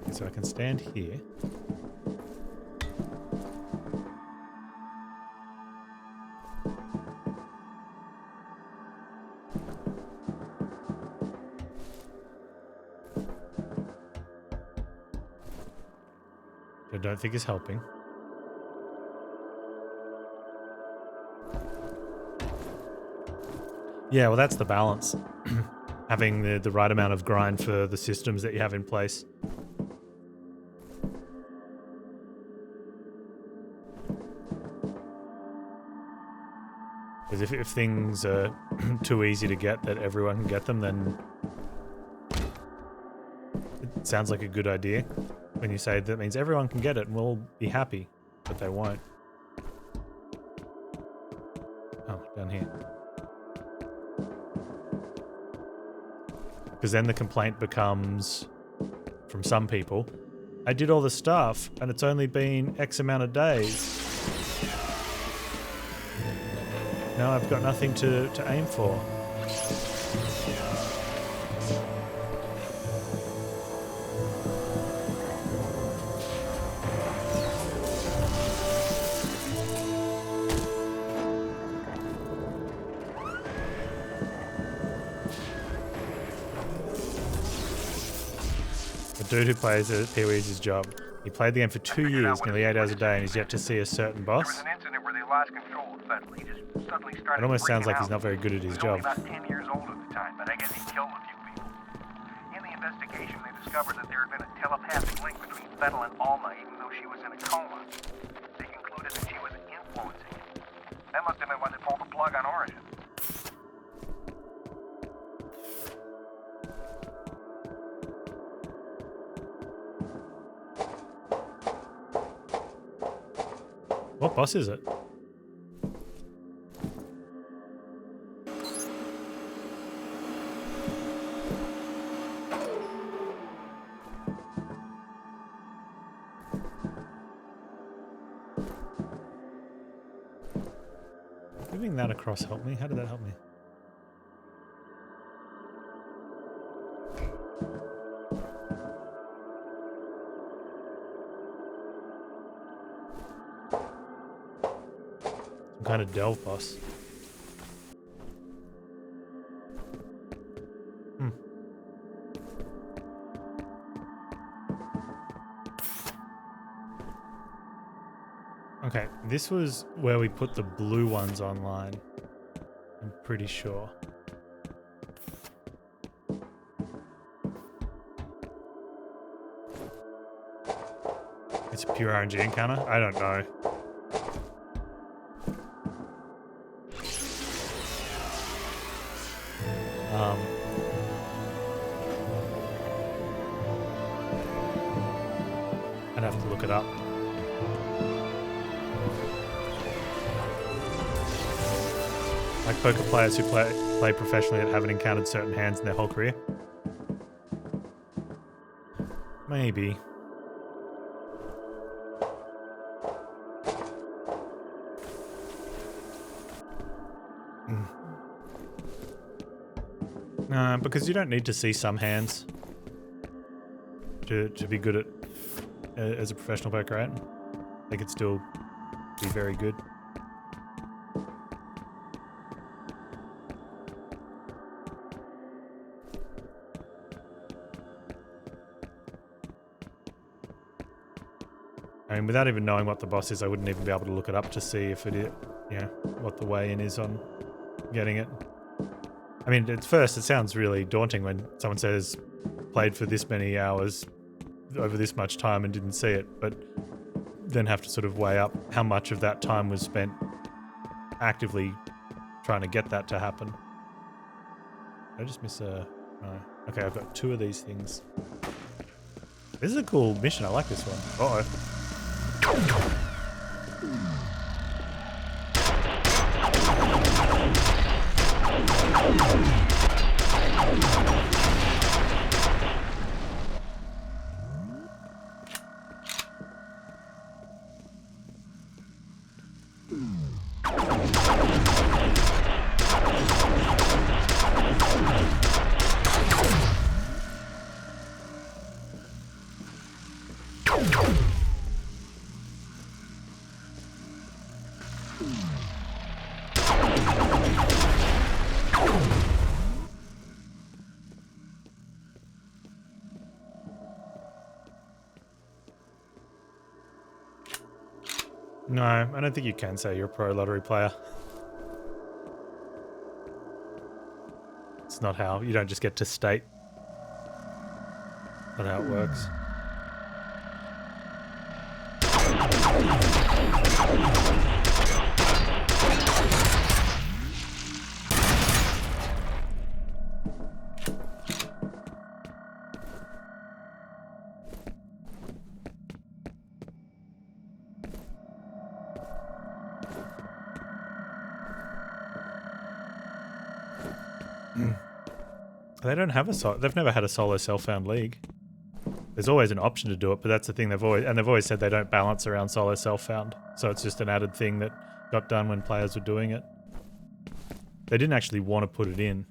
Okay, so I can stand here. I don't think is helping. Yeah, well, that's the balance. Having the right amount of grind for the systems that you have in place. Because if things are too easy to get that everyone can get them, then it sounds like a good idea. When you say that means everyone can get it and we'll be happy, but they won't. Oh, down here. Because then the complaint becomes, from some people, I did all the stuff and it's only been X amount of days. Now I've got nothing to aim for. Dude who plays at PoE is his job. He played the game for 2 years, nearly 8 hours a day, and he's yet to see a certain boss. There was an incident where they lost control of the vessel. He just suddenly started It almost sounds like he's freaking not very good at his out. He was job. only about 10 years old at the time, but I guess he killed a few people. In the investigation, they discovered that there had been a telepathic link between F.E.A.R and Alma, even though she was in a coma. They concluded that she was influencing him. That must have been when they pulled the plug on Origin. What boss is it? Moving that across helped me. How did that help me? Some kind of delve boss. Okay, this was where we put the blue ones online. I'm pretty sure. It's a pure RNG encounter? I don't know. I'd have to look it up. Like poker players who play professionally that haven't encountered certain hands in their whole career? Maybe. Because you don't need to see some hands to be good at as a professional poker, right? They could still be very good. I mean, without even knowing what the boss is, I wouldn't even be able to look it up to see if it is, you know, what the weigh-in is on getting it. I mean, at first, it sounds really daunting when someone says, played for this many hours over this much time and didn't see it, but then have to sort of weigh up how much of that time was spent actively trying to get that to happen. Did I just miss a... No. Okay, I've got 2 of these things. This is a cool mission. I like this one. Uh-oh. No, I don't think you can say you're a pro lottery player. It's not how. You don't just get to state. Not how it works. They don't have they've never had a solo self-found league. There's always an option to do it, but that's the thing they've always said they don't balance around solo self-found. So it's just an added thing that got done when players were doing it. They didn't actually want to put it in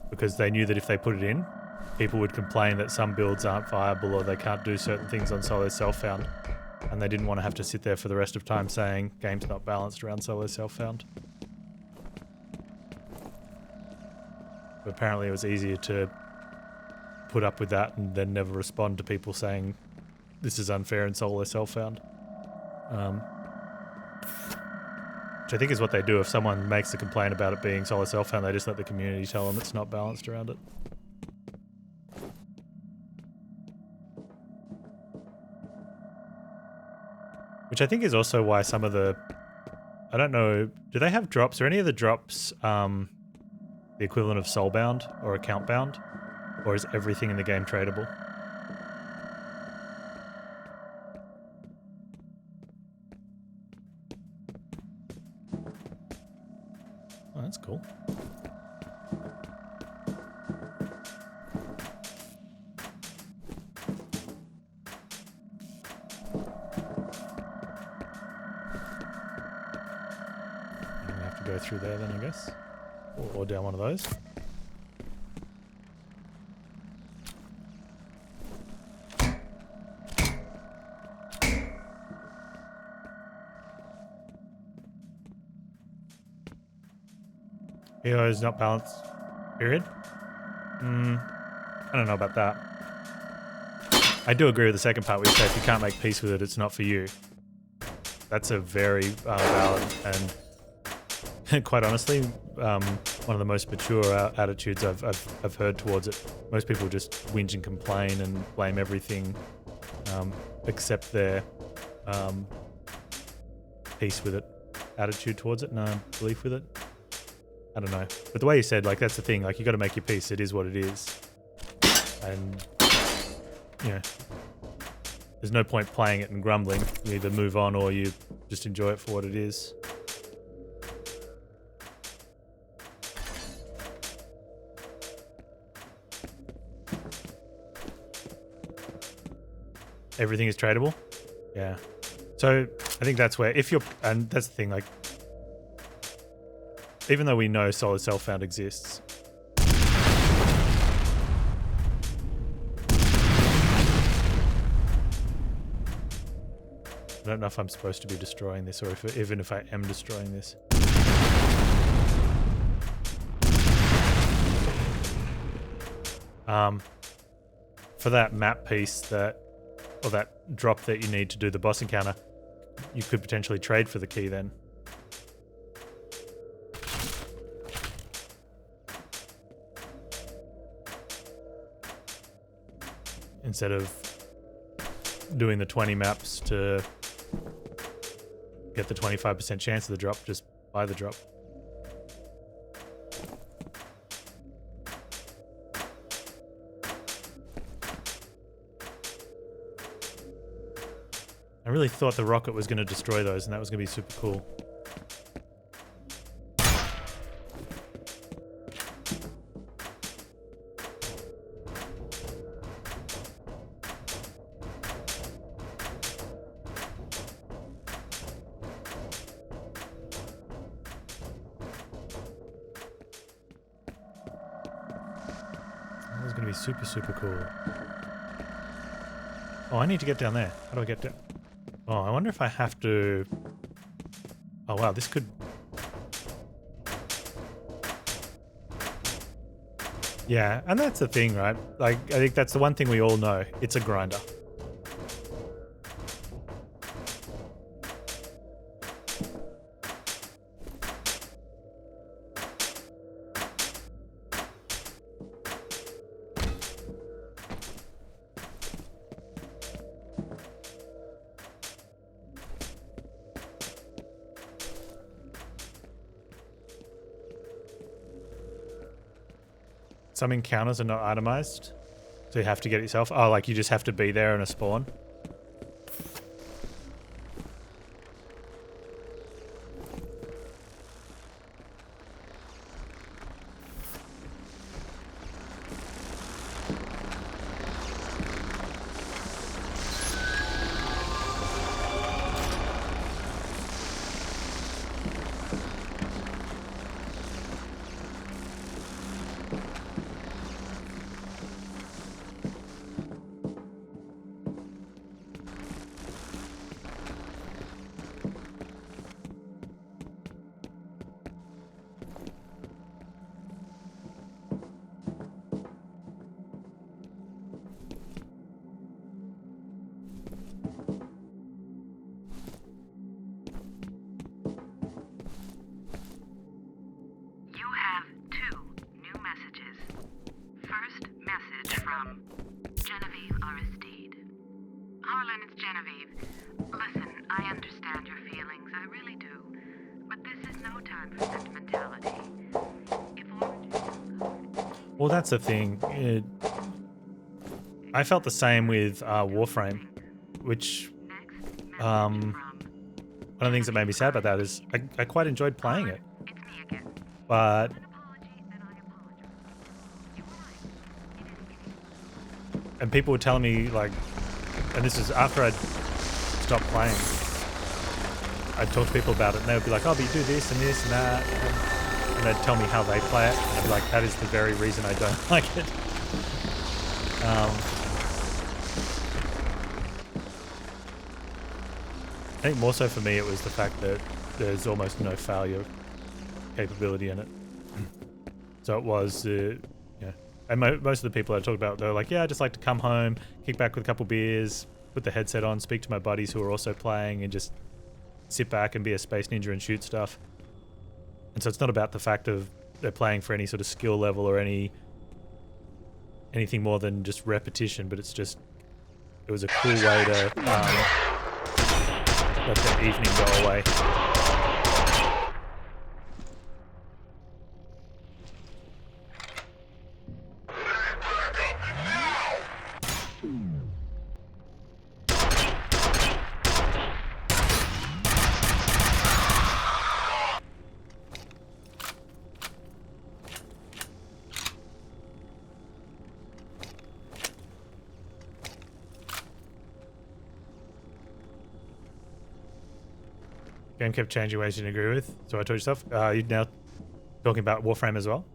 because they knew that if they put it in, people would complain that some builds aren't viable or they can't do certain things on solo self-found. And they didn't want to have to sit there for the rest of time saying game's not balanced around solo self-found. But apparently it was easier to put up with that and then never respond to people saying this is unfair and solo self-found. Which I think is what they do. If someone makes a complaint about it being solo self-found, they just let the community tell them it's not balanced around it. Which I think is also why some of the... I don't know, do they have drops? Are any of the drops the equivalent of soulbound or account bound? Or is everything in the game tradable? Oh, that's cool. go through there then, I guess. Or down one of those. EO is not balanced. Period. I don't know about that. I do agree with the second part where you say if you can't make peace with it, it's not for you. That's a very valid and quite honestly, one of the most mature attitudes I've heard towards it. Most people just whinge and complain and blame everything except their peace with it attitude towards it, no belief with it. I don't know. But the way you said, like, that's the thing, like, you got to make your peace. It is what it is. And, you know, there's no point playing it and grumbling. You either move on or you just enjoy it for what it is. Everything is tradable? Yeah. So I think that's where, if you're, and that's the thing, like, even though we know solid self-found exists, I don't know if I'm supposed to be destroying this or if, even if I am destroying this. For that map piece or that drop that you need to do the boss encounter, you could potentially trade for the key then. Instead of doing the 20 maps to get the 25% chance of the drop, just buy the drop. I really thought the rocket was going to destroy those and that was going to be super cool. Super cool. Oh, I need to get down there. How do I get down? Oh, I wonder if I have to... Oh, wow, this could... Yeah, and that's the thing, right? Like, I think that's the one thing we all know. It's a grinder. Some encounters are not itemized, so you have to get it yourself. Oh, like you just have to be there in a spawn. Well, that's the thing. I felt the same with Warframe, which one of the things that made me sad about that is I quite enjoyed playing it, but and people were telling me, like, and this is after I'd stopped playing, I'd talk to people about it, and they would be like, "Oh, but you do this and this and that," and they'd tell me how they play it, and I'd be like, "That is the very reason I don't like it." I think more so for me, it was the fact that there's almost no failure capability in it. So it was, and most of the people I talked about, they were like, "Yeah, I just like to come home, kick back with a couple beers, put the headset on, speak to my buddies who are also playing, and just sit back and be a space ninja and shoot stuff." And so it's not about the fact of they're playing for any sort of skill level or anything more than just repetition, but it's just, it was a cool way to let the evening go away. Game kept changing ways you didn't agree with, so I told you stuff. You're now talking about Warframe as well?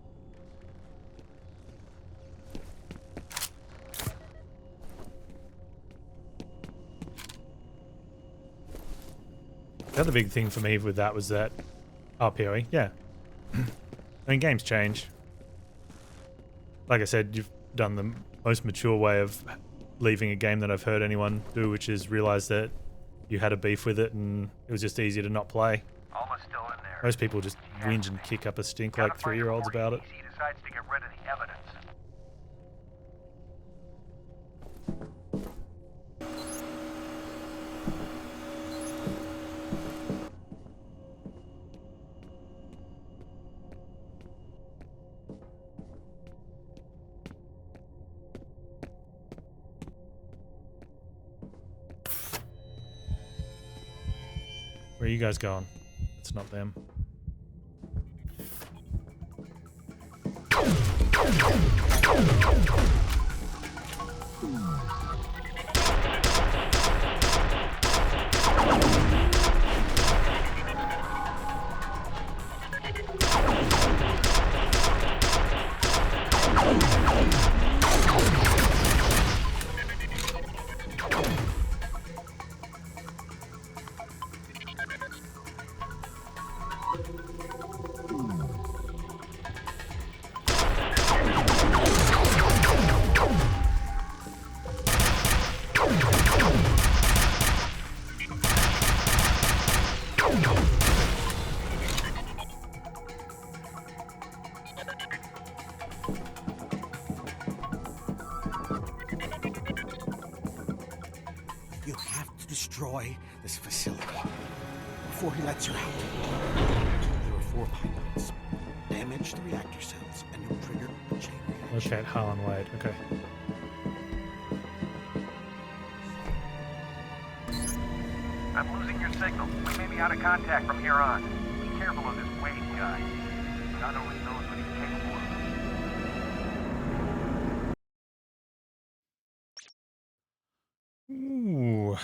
The other big thing for me with that was that... Oh, PoE, yeah. I mean, games change. Like I said, you've done the most mature way of leaving a game that I've heard anyone do, which is realize that you had a beef with it and it was just easier to not play. Almost still in there. Most people just whinge and kick up a stink like 3-year-olds about it. He decides to get rid of the evidence. Where are you guys going? It's not them. You have to destroy this facility before he lets you out. There are 4 pylons. Damage the reactor cells, and you'll trigger a chain reaction. Okay, Harlan Wade. Okay. I'm losing your signal. We may be out of contact from here on. Be careful of this Wade guy. God only knows what he's capable of. Ooh.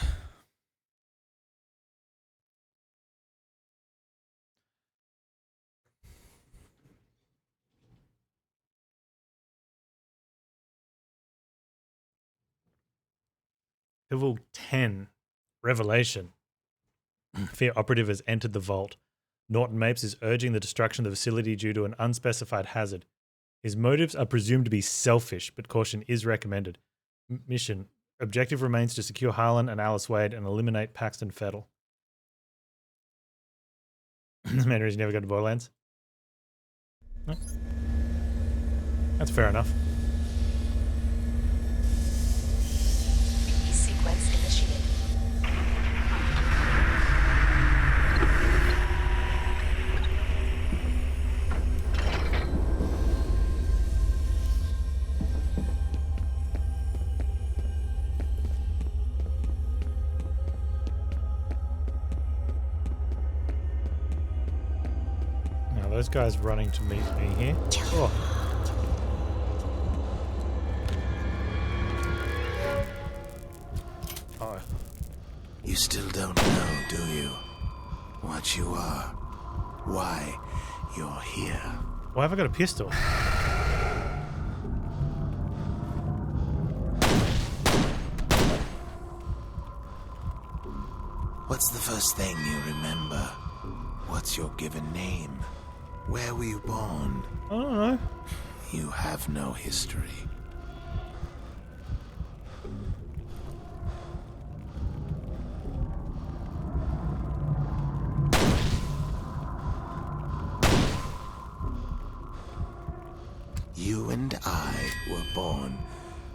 Level 10. Revelation. F.E.A.R. operative has entered the vault. Norton Mapes is urging the destruction of the facility due to an unspecified hazard. His motives are presumed to be selfish, but caution is recommended. Mission. Objective remains to secure Harlan and Alice Wade and eliminate Paxton Fettel. The main reason you never go to Borderlands? No. That's fair enough. Sequence initiated. Now those guys running to meet me here. Oh. You still don't know, do you? what you are, why you're here. Why have I got a pistol? What's the first thing you remember? What's your given name? Where were you born? I don't know. You have no history. You and I were born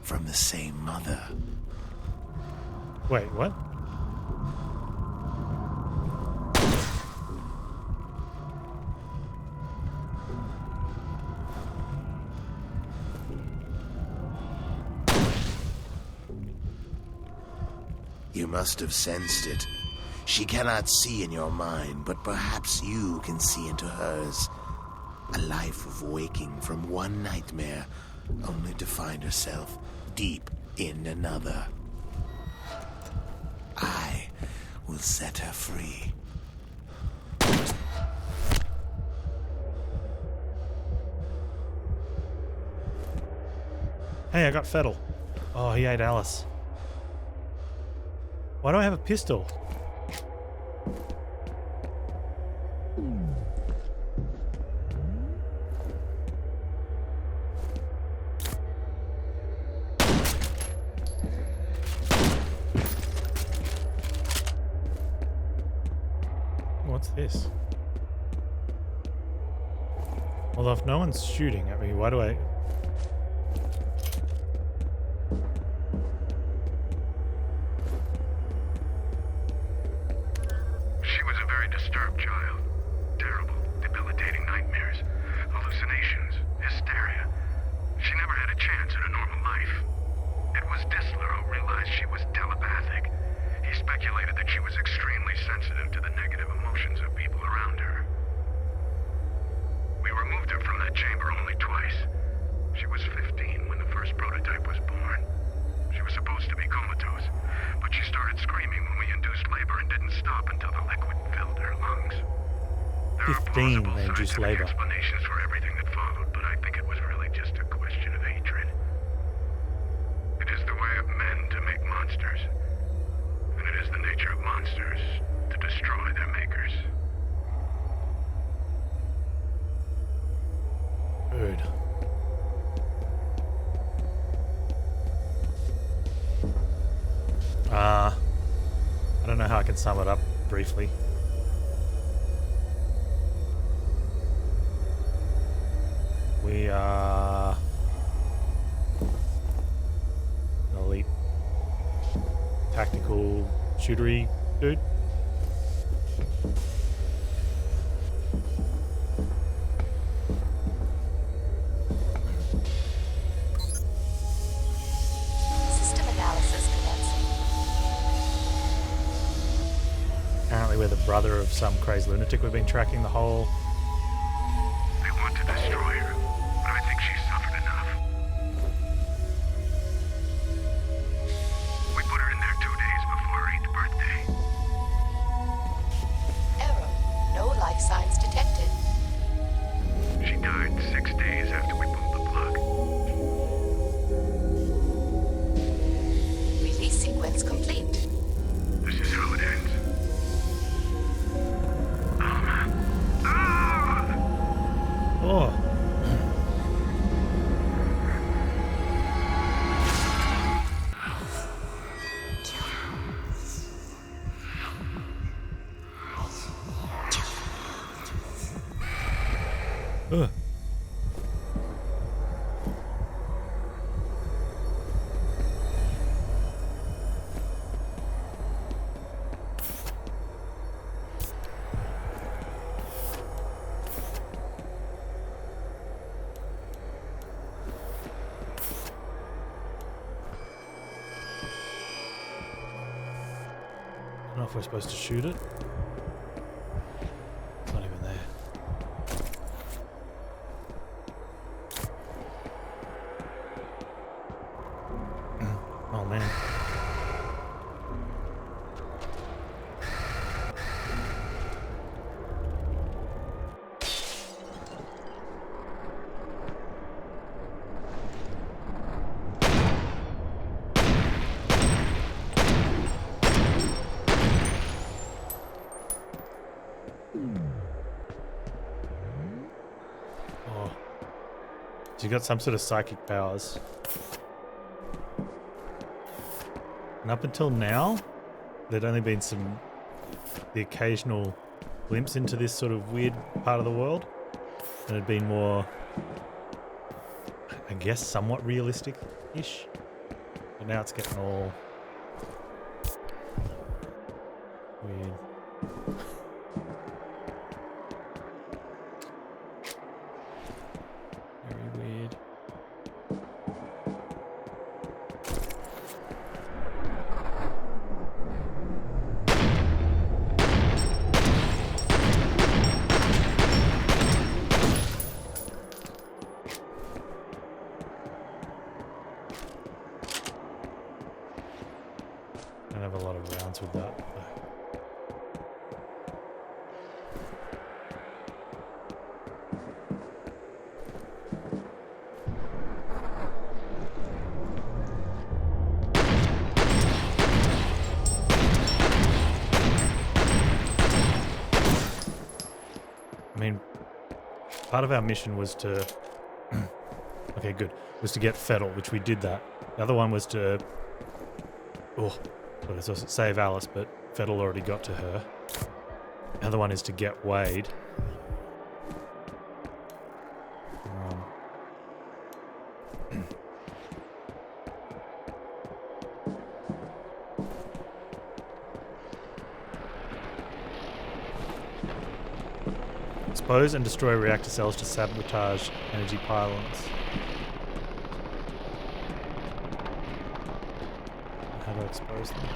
from the same mother. Wait, what? You must have sensed it. She cannot see in your mind, but perhaps you can see into hers. A life of waking from one nightmare, only to find herself deep in another. I will set her free. Hey, I got Fettel. Oh, he ate Alice. Why do I have a pistol? What's this? Well, if no one's shooting at me, why do I... She was a very disturbed child. Terrible, debilitating nightmares, hallucinations, hysteria. She never had a chance at a normal life. It was Dissler who realized she was telepathic. He speculated that she was extremely sensitive to the negative emotions of people around her. We removed her from that chamber only twice. She was 15 when the first prototype was born. She was supposed to be comatose, but she started screaming when we induced labor and didn't stop until the liquid filled her lungs. There are 15 plausible they induced scientific labor. explanations for everything that followed, but I think it was really just a question of hatred. It is the way of men to make monsters, and it is the nature of monsters to destroy their makers. Good. I don't know how I can sum it up briefly. We are an elite tactical shootery dude. System analysis commencing. Apparently we're the brother of some crazed lunatic we've been tracking the whole... They want to destroy her, but I think she's suffered enough. We put her in there 2 days before her 8th birthday. Error. No life signs detected. She died 6 days after we pulled the plug. Release sequence complete. This is how it ends. Oh! Ugh. I don't know if we're supposed to shoot it. It's not even there. Oh man. Oh. She's got some sort of psychic powers. And up until now, there'd only been the occasional glimpse into this sort of weird part of the world. And it'd been more, I guess, somewhat realistic-ish. But now it's getting all weird. Very weird. Don't have a lot of rounds with that. I mean, part of our mission was to okay, good. Was to get F.E.A.R, which we did that. The other one was to save Alice, but F.E.A.R already got to her. The other one is to get Wade. Expose and destroy reactor cells to sabotage energy pylons. How do I expose them?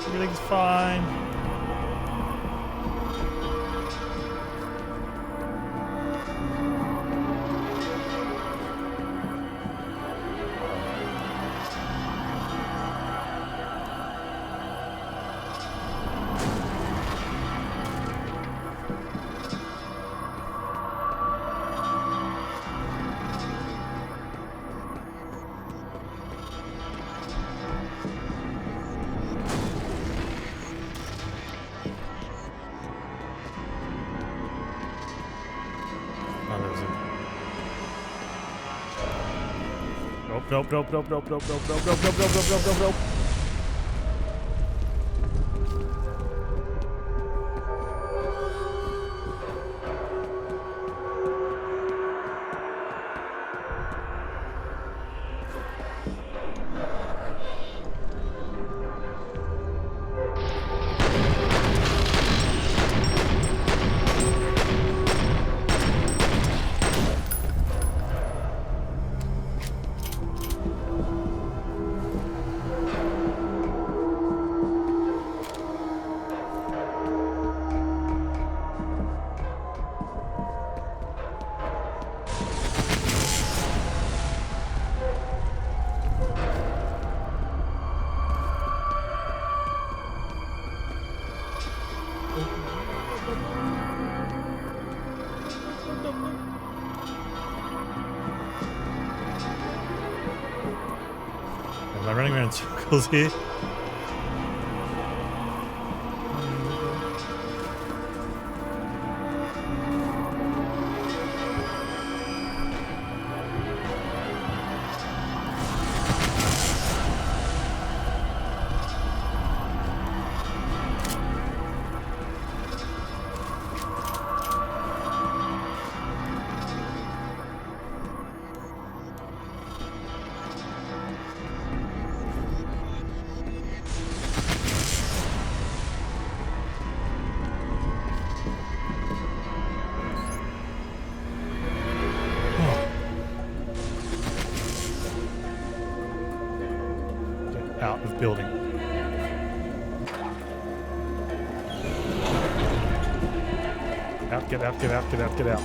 Everything's fine. Nope. Am I running around in circles here? of building. Out, get out, get out, get out, get out.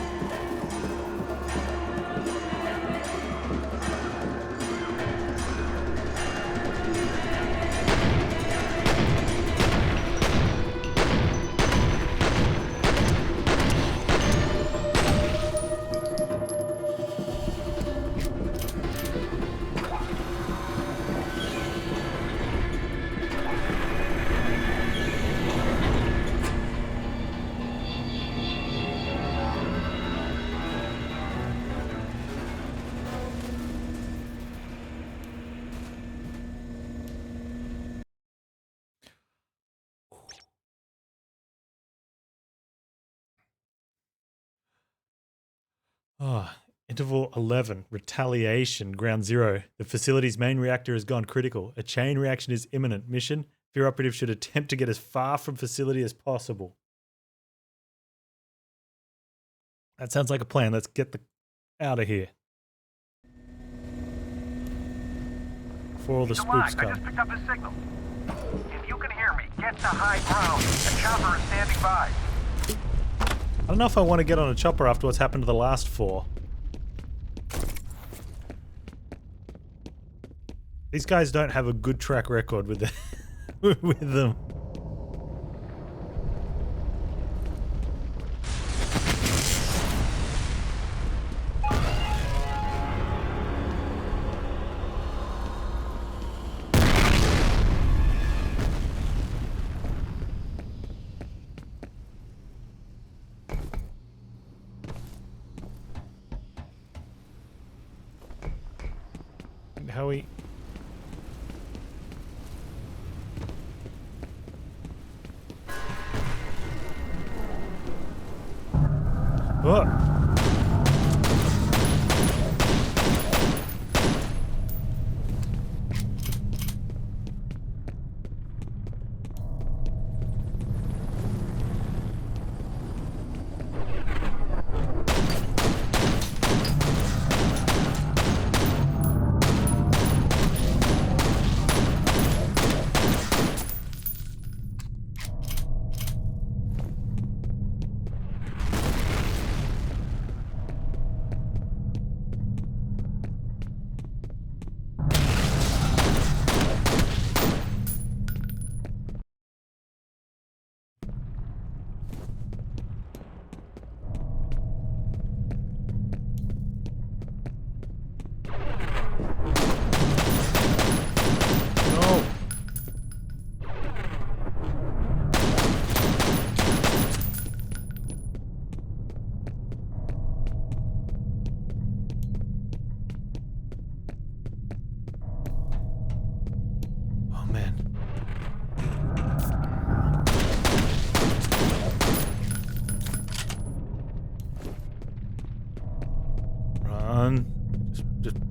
Ah, Interval 11, retaliation, ground zero. The facility's main reactor has gone critical. A chain reaction is imminent. Mission, F.E.A.R operatives should attempt to get as far from facility as possible. That sounds like a plan. Let's get out of here. Before all the spooks I just come. picked up his signal. If you can hear me, get to high ground. A chopper is standing by. I don't know if I want to get on a chopper after what's happened to the last 4. These guys don't have a good track record with them. How we... What?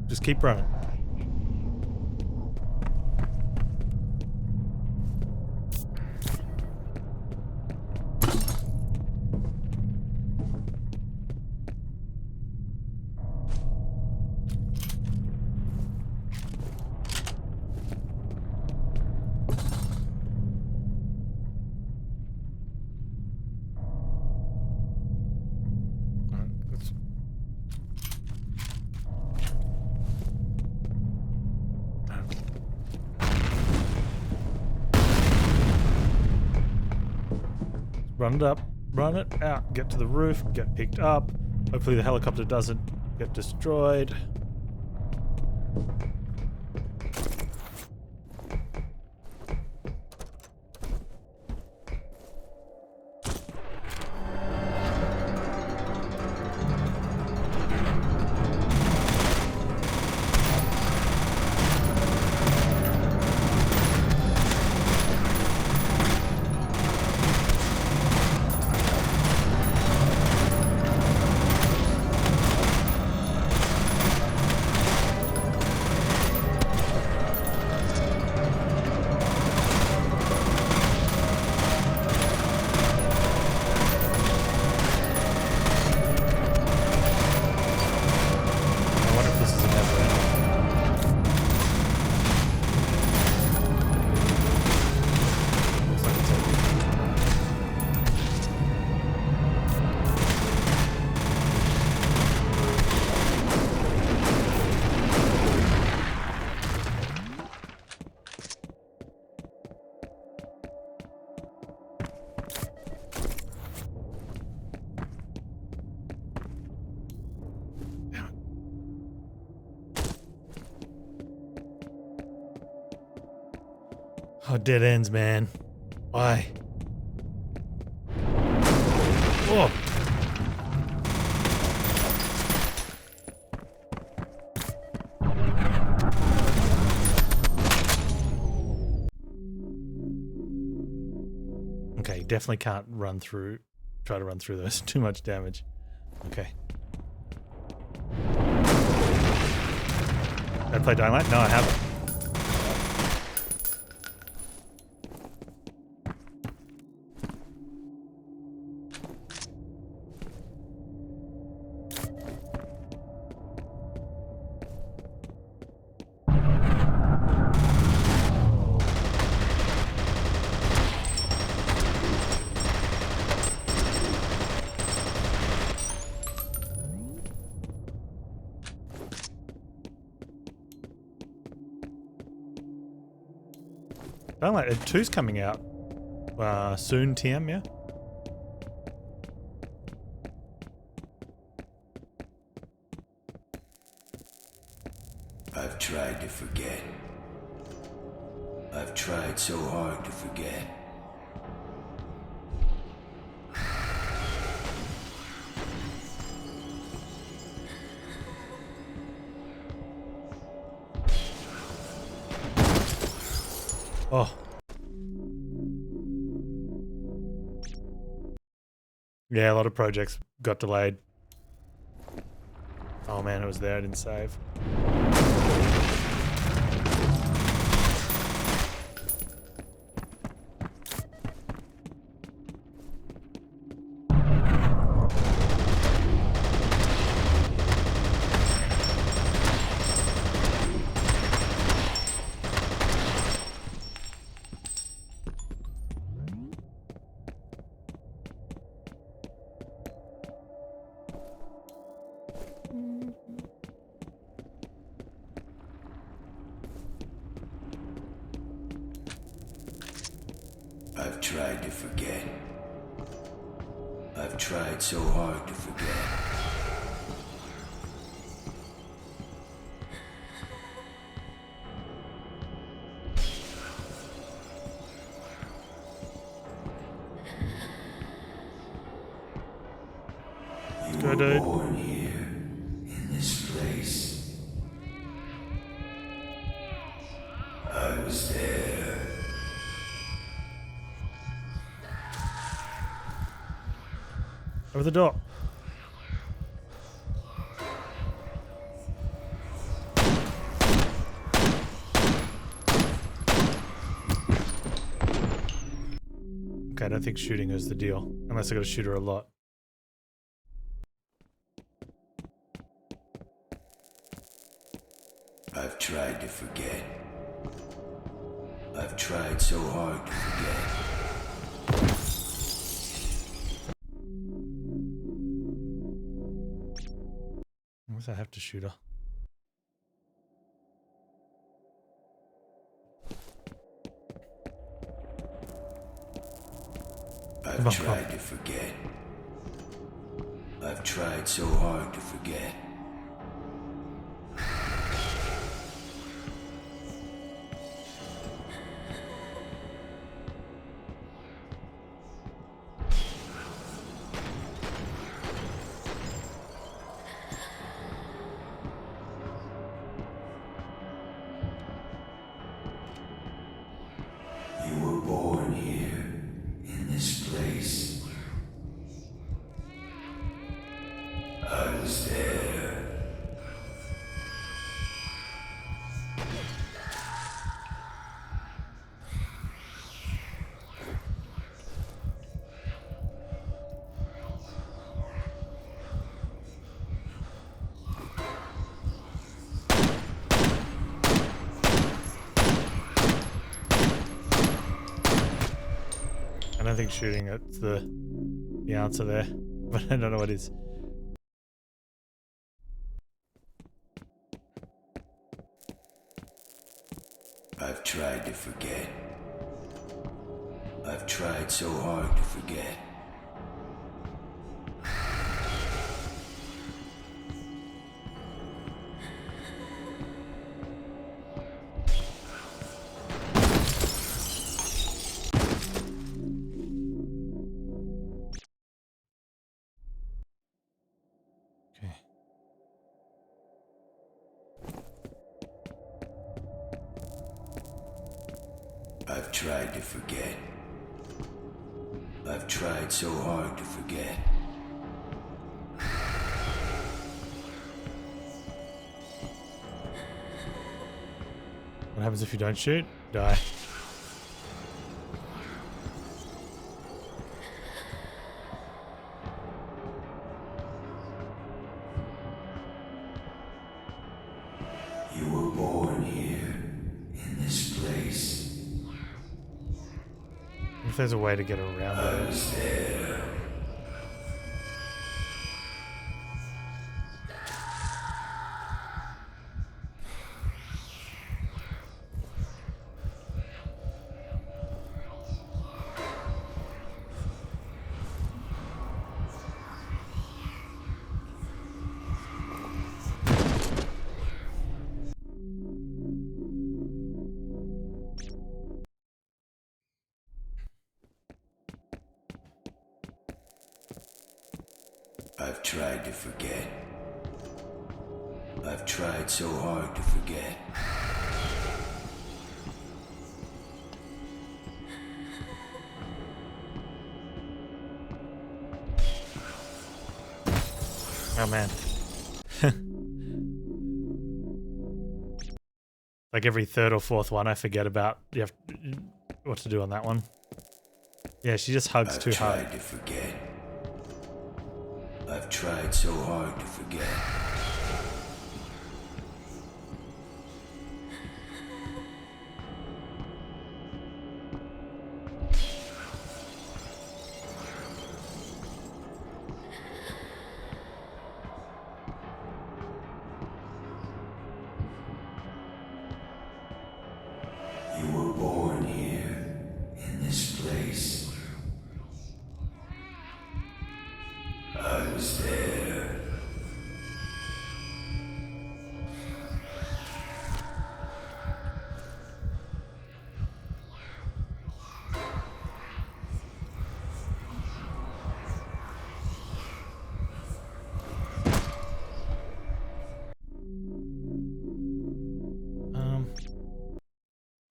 Just keep running. Run it up, run it out, get to the roof, get picked up. Hopefully the helicopter doesn't get destroyed. Oh, dead ends, man. Why? Oh. Okay, definitely can't try to run through those. Too much damage. Okay. Did I play Dying Light? No, I haven't. Dying Light 2's coming out soon, TM, yeah? I've tried to forget. I've tried so hard to forget. Oh. Yeah, a lot of projects got delayed. Oh man, it was there, I didn't save. I've tried to forget. I've tried so hard to forget. You Go, were dude. born here, in this place. I was there. Over the door. Okay, I don't think shooting is the deal. Unless I gotta shoot her a lot. I've tried to forget. I've tried so hard to forget. Unless I have to shoot her. I've tried to forget. I've tried so hard to forget. You were born here, in this place. I was there. I don't think shooting it's the answer there, but I don't know what is. I've tried to forget. I've tried so hard to forget. I've tried to forget. I've tried so hard to forget. What happens if you don't shoot? Die. You were born here, in this place. If there's a way to get around I it. was there. I've tried to forget. I've tried so hard to forget. Oh man. Like every third or fourth one I forget about what to do on that one. Yeah, she just hugs I've too hard. tried to forget. I've tried so hard to forget. You were born here, in this place. I was there.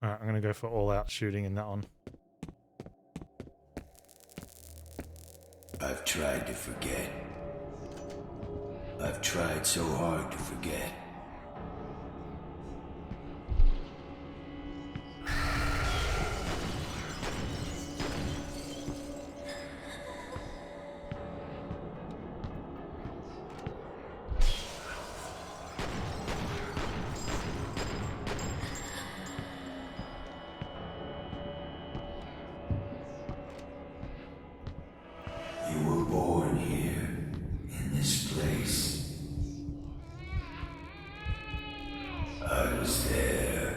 Alright, I'm gonna go for all out shooting in that one. I've tried to forget. I've tried so hard to forget. You were born here, in this place. I was there.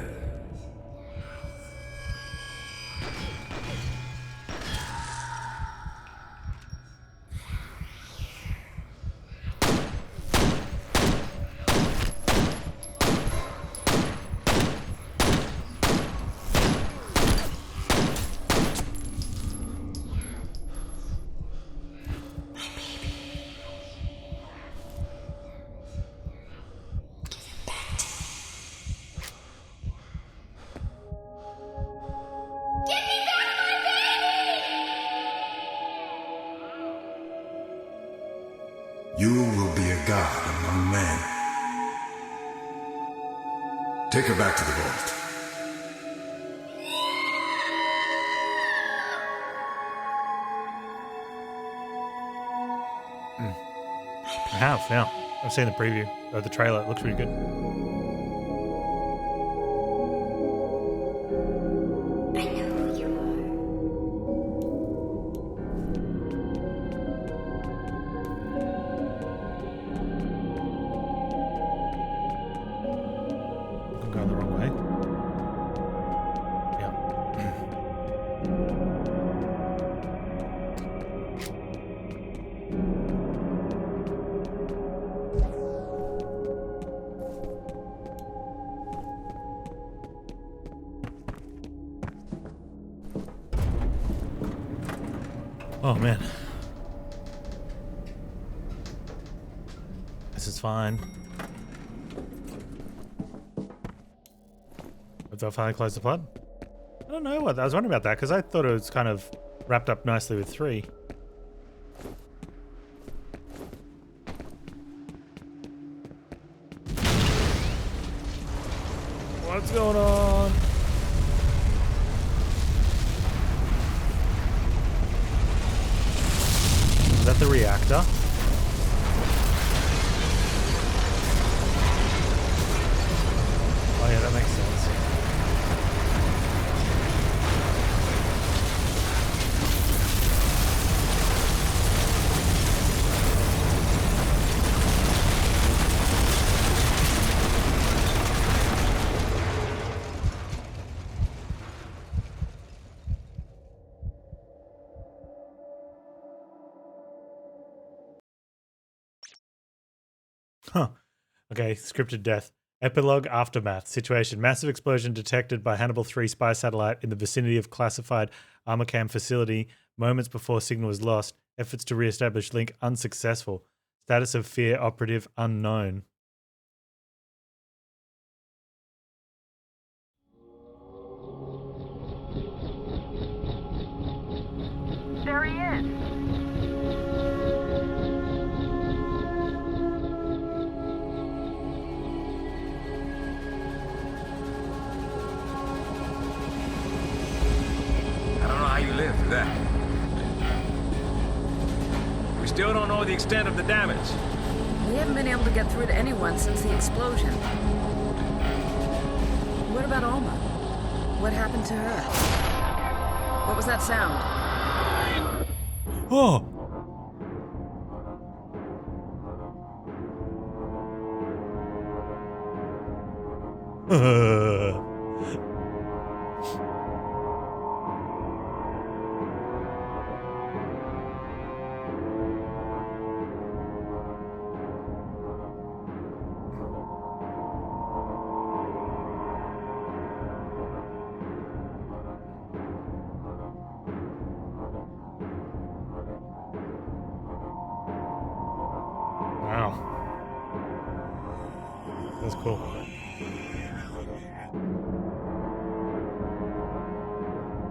You will be a god among men. Take her back to the vault. I have, yeah. I've seen the preview, or the trailer. It looks pretty good. I know who you are. I'm going the wrong way. Yeah. Oh man. This is fine. Have I finally closed the pod? don't know what I was wondering about that because I thought it was kind of wrapped up nicely with 3. What's going on? Is that the reactor? Oh yeah, that makes sense. Huh. Okay, scripted death. Epilogue aftermath. Situation. Massive explosion detected by Hannibal 3 spy satellite in the vicinity of classified Armacam facility moments before signal was lost. Efforts to re-establish link unsuccessful. Status of F.E.A.R operative unknown. There he is. I don't know how you lived through that. We still don't know the extent of the damage. We haven't been able to get through to anyone since the explosion. What about Alma? What happened to her? What was that sound? Oh! Wow. That's cool.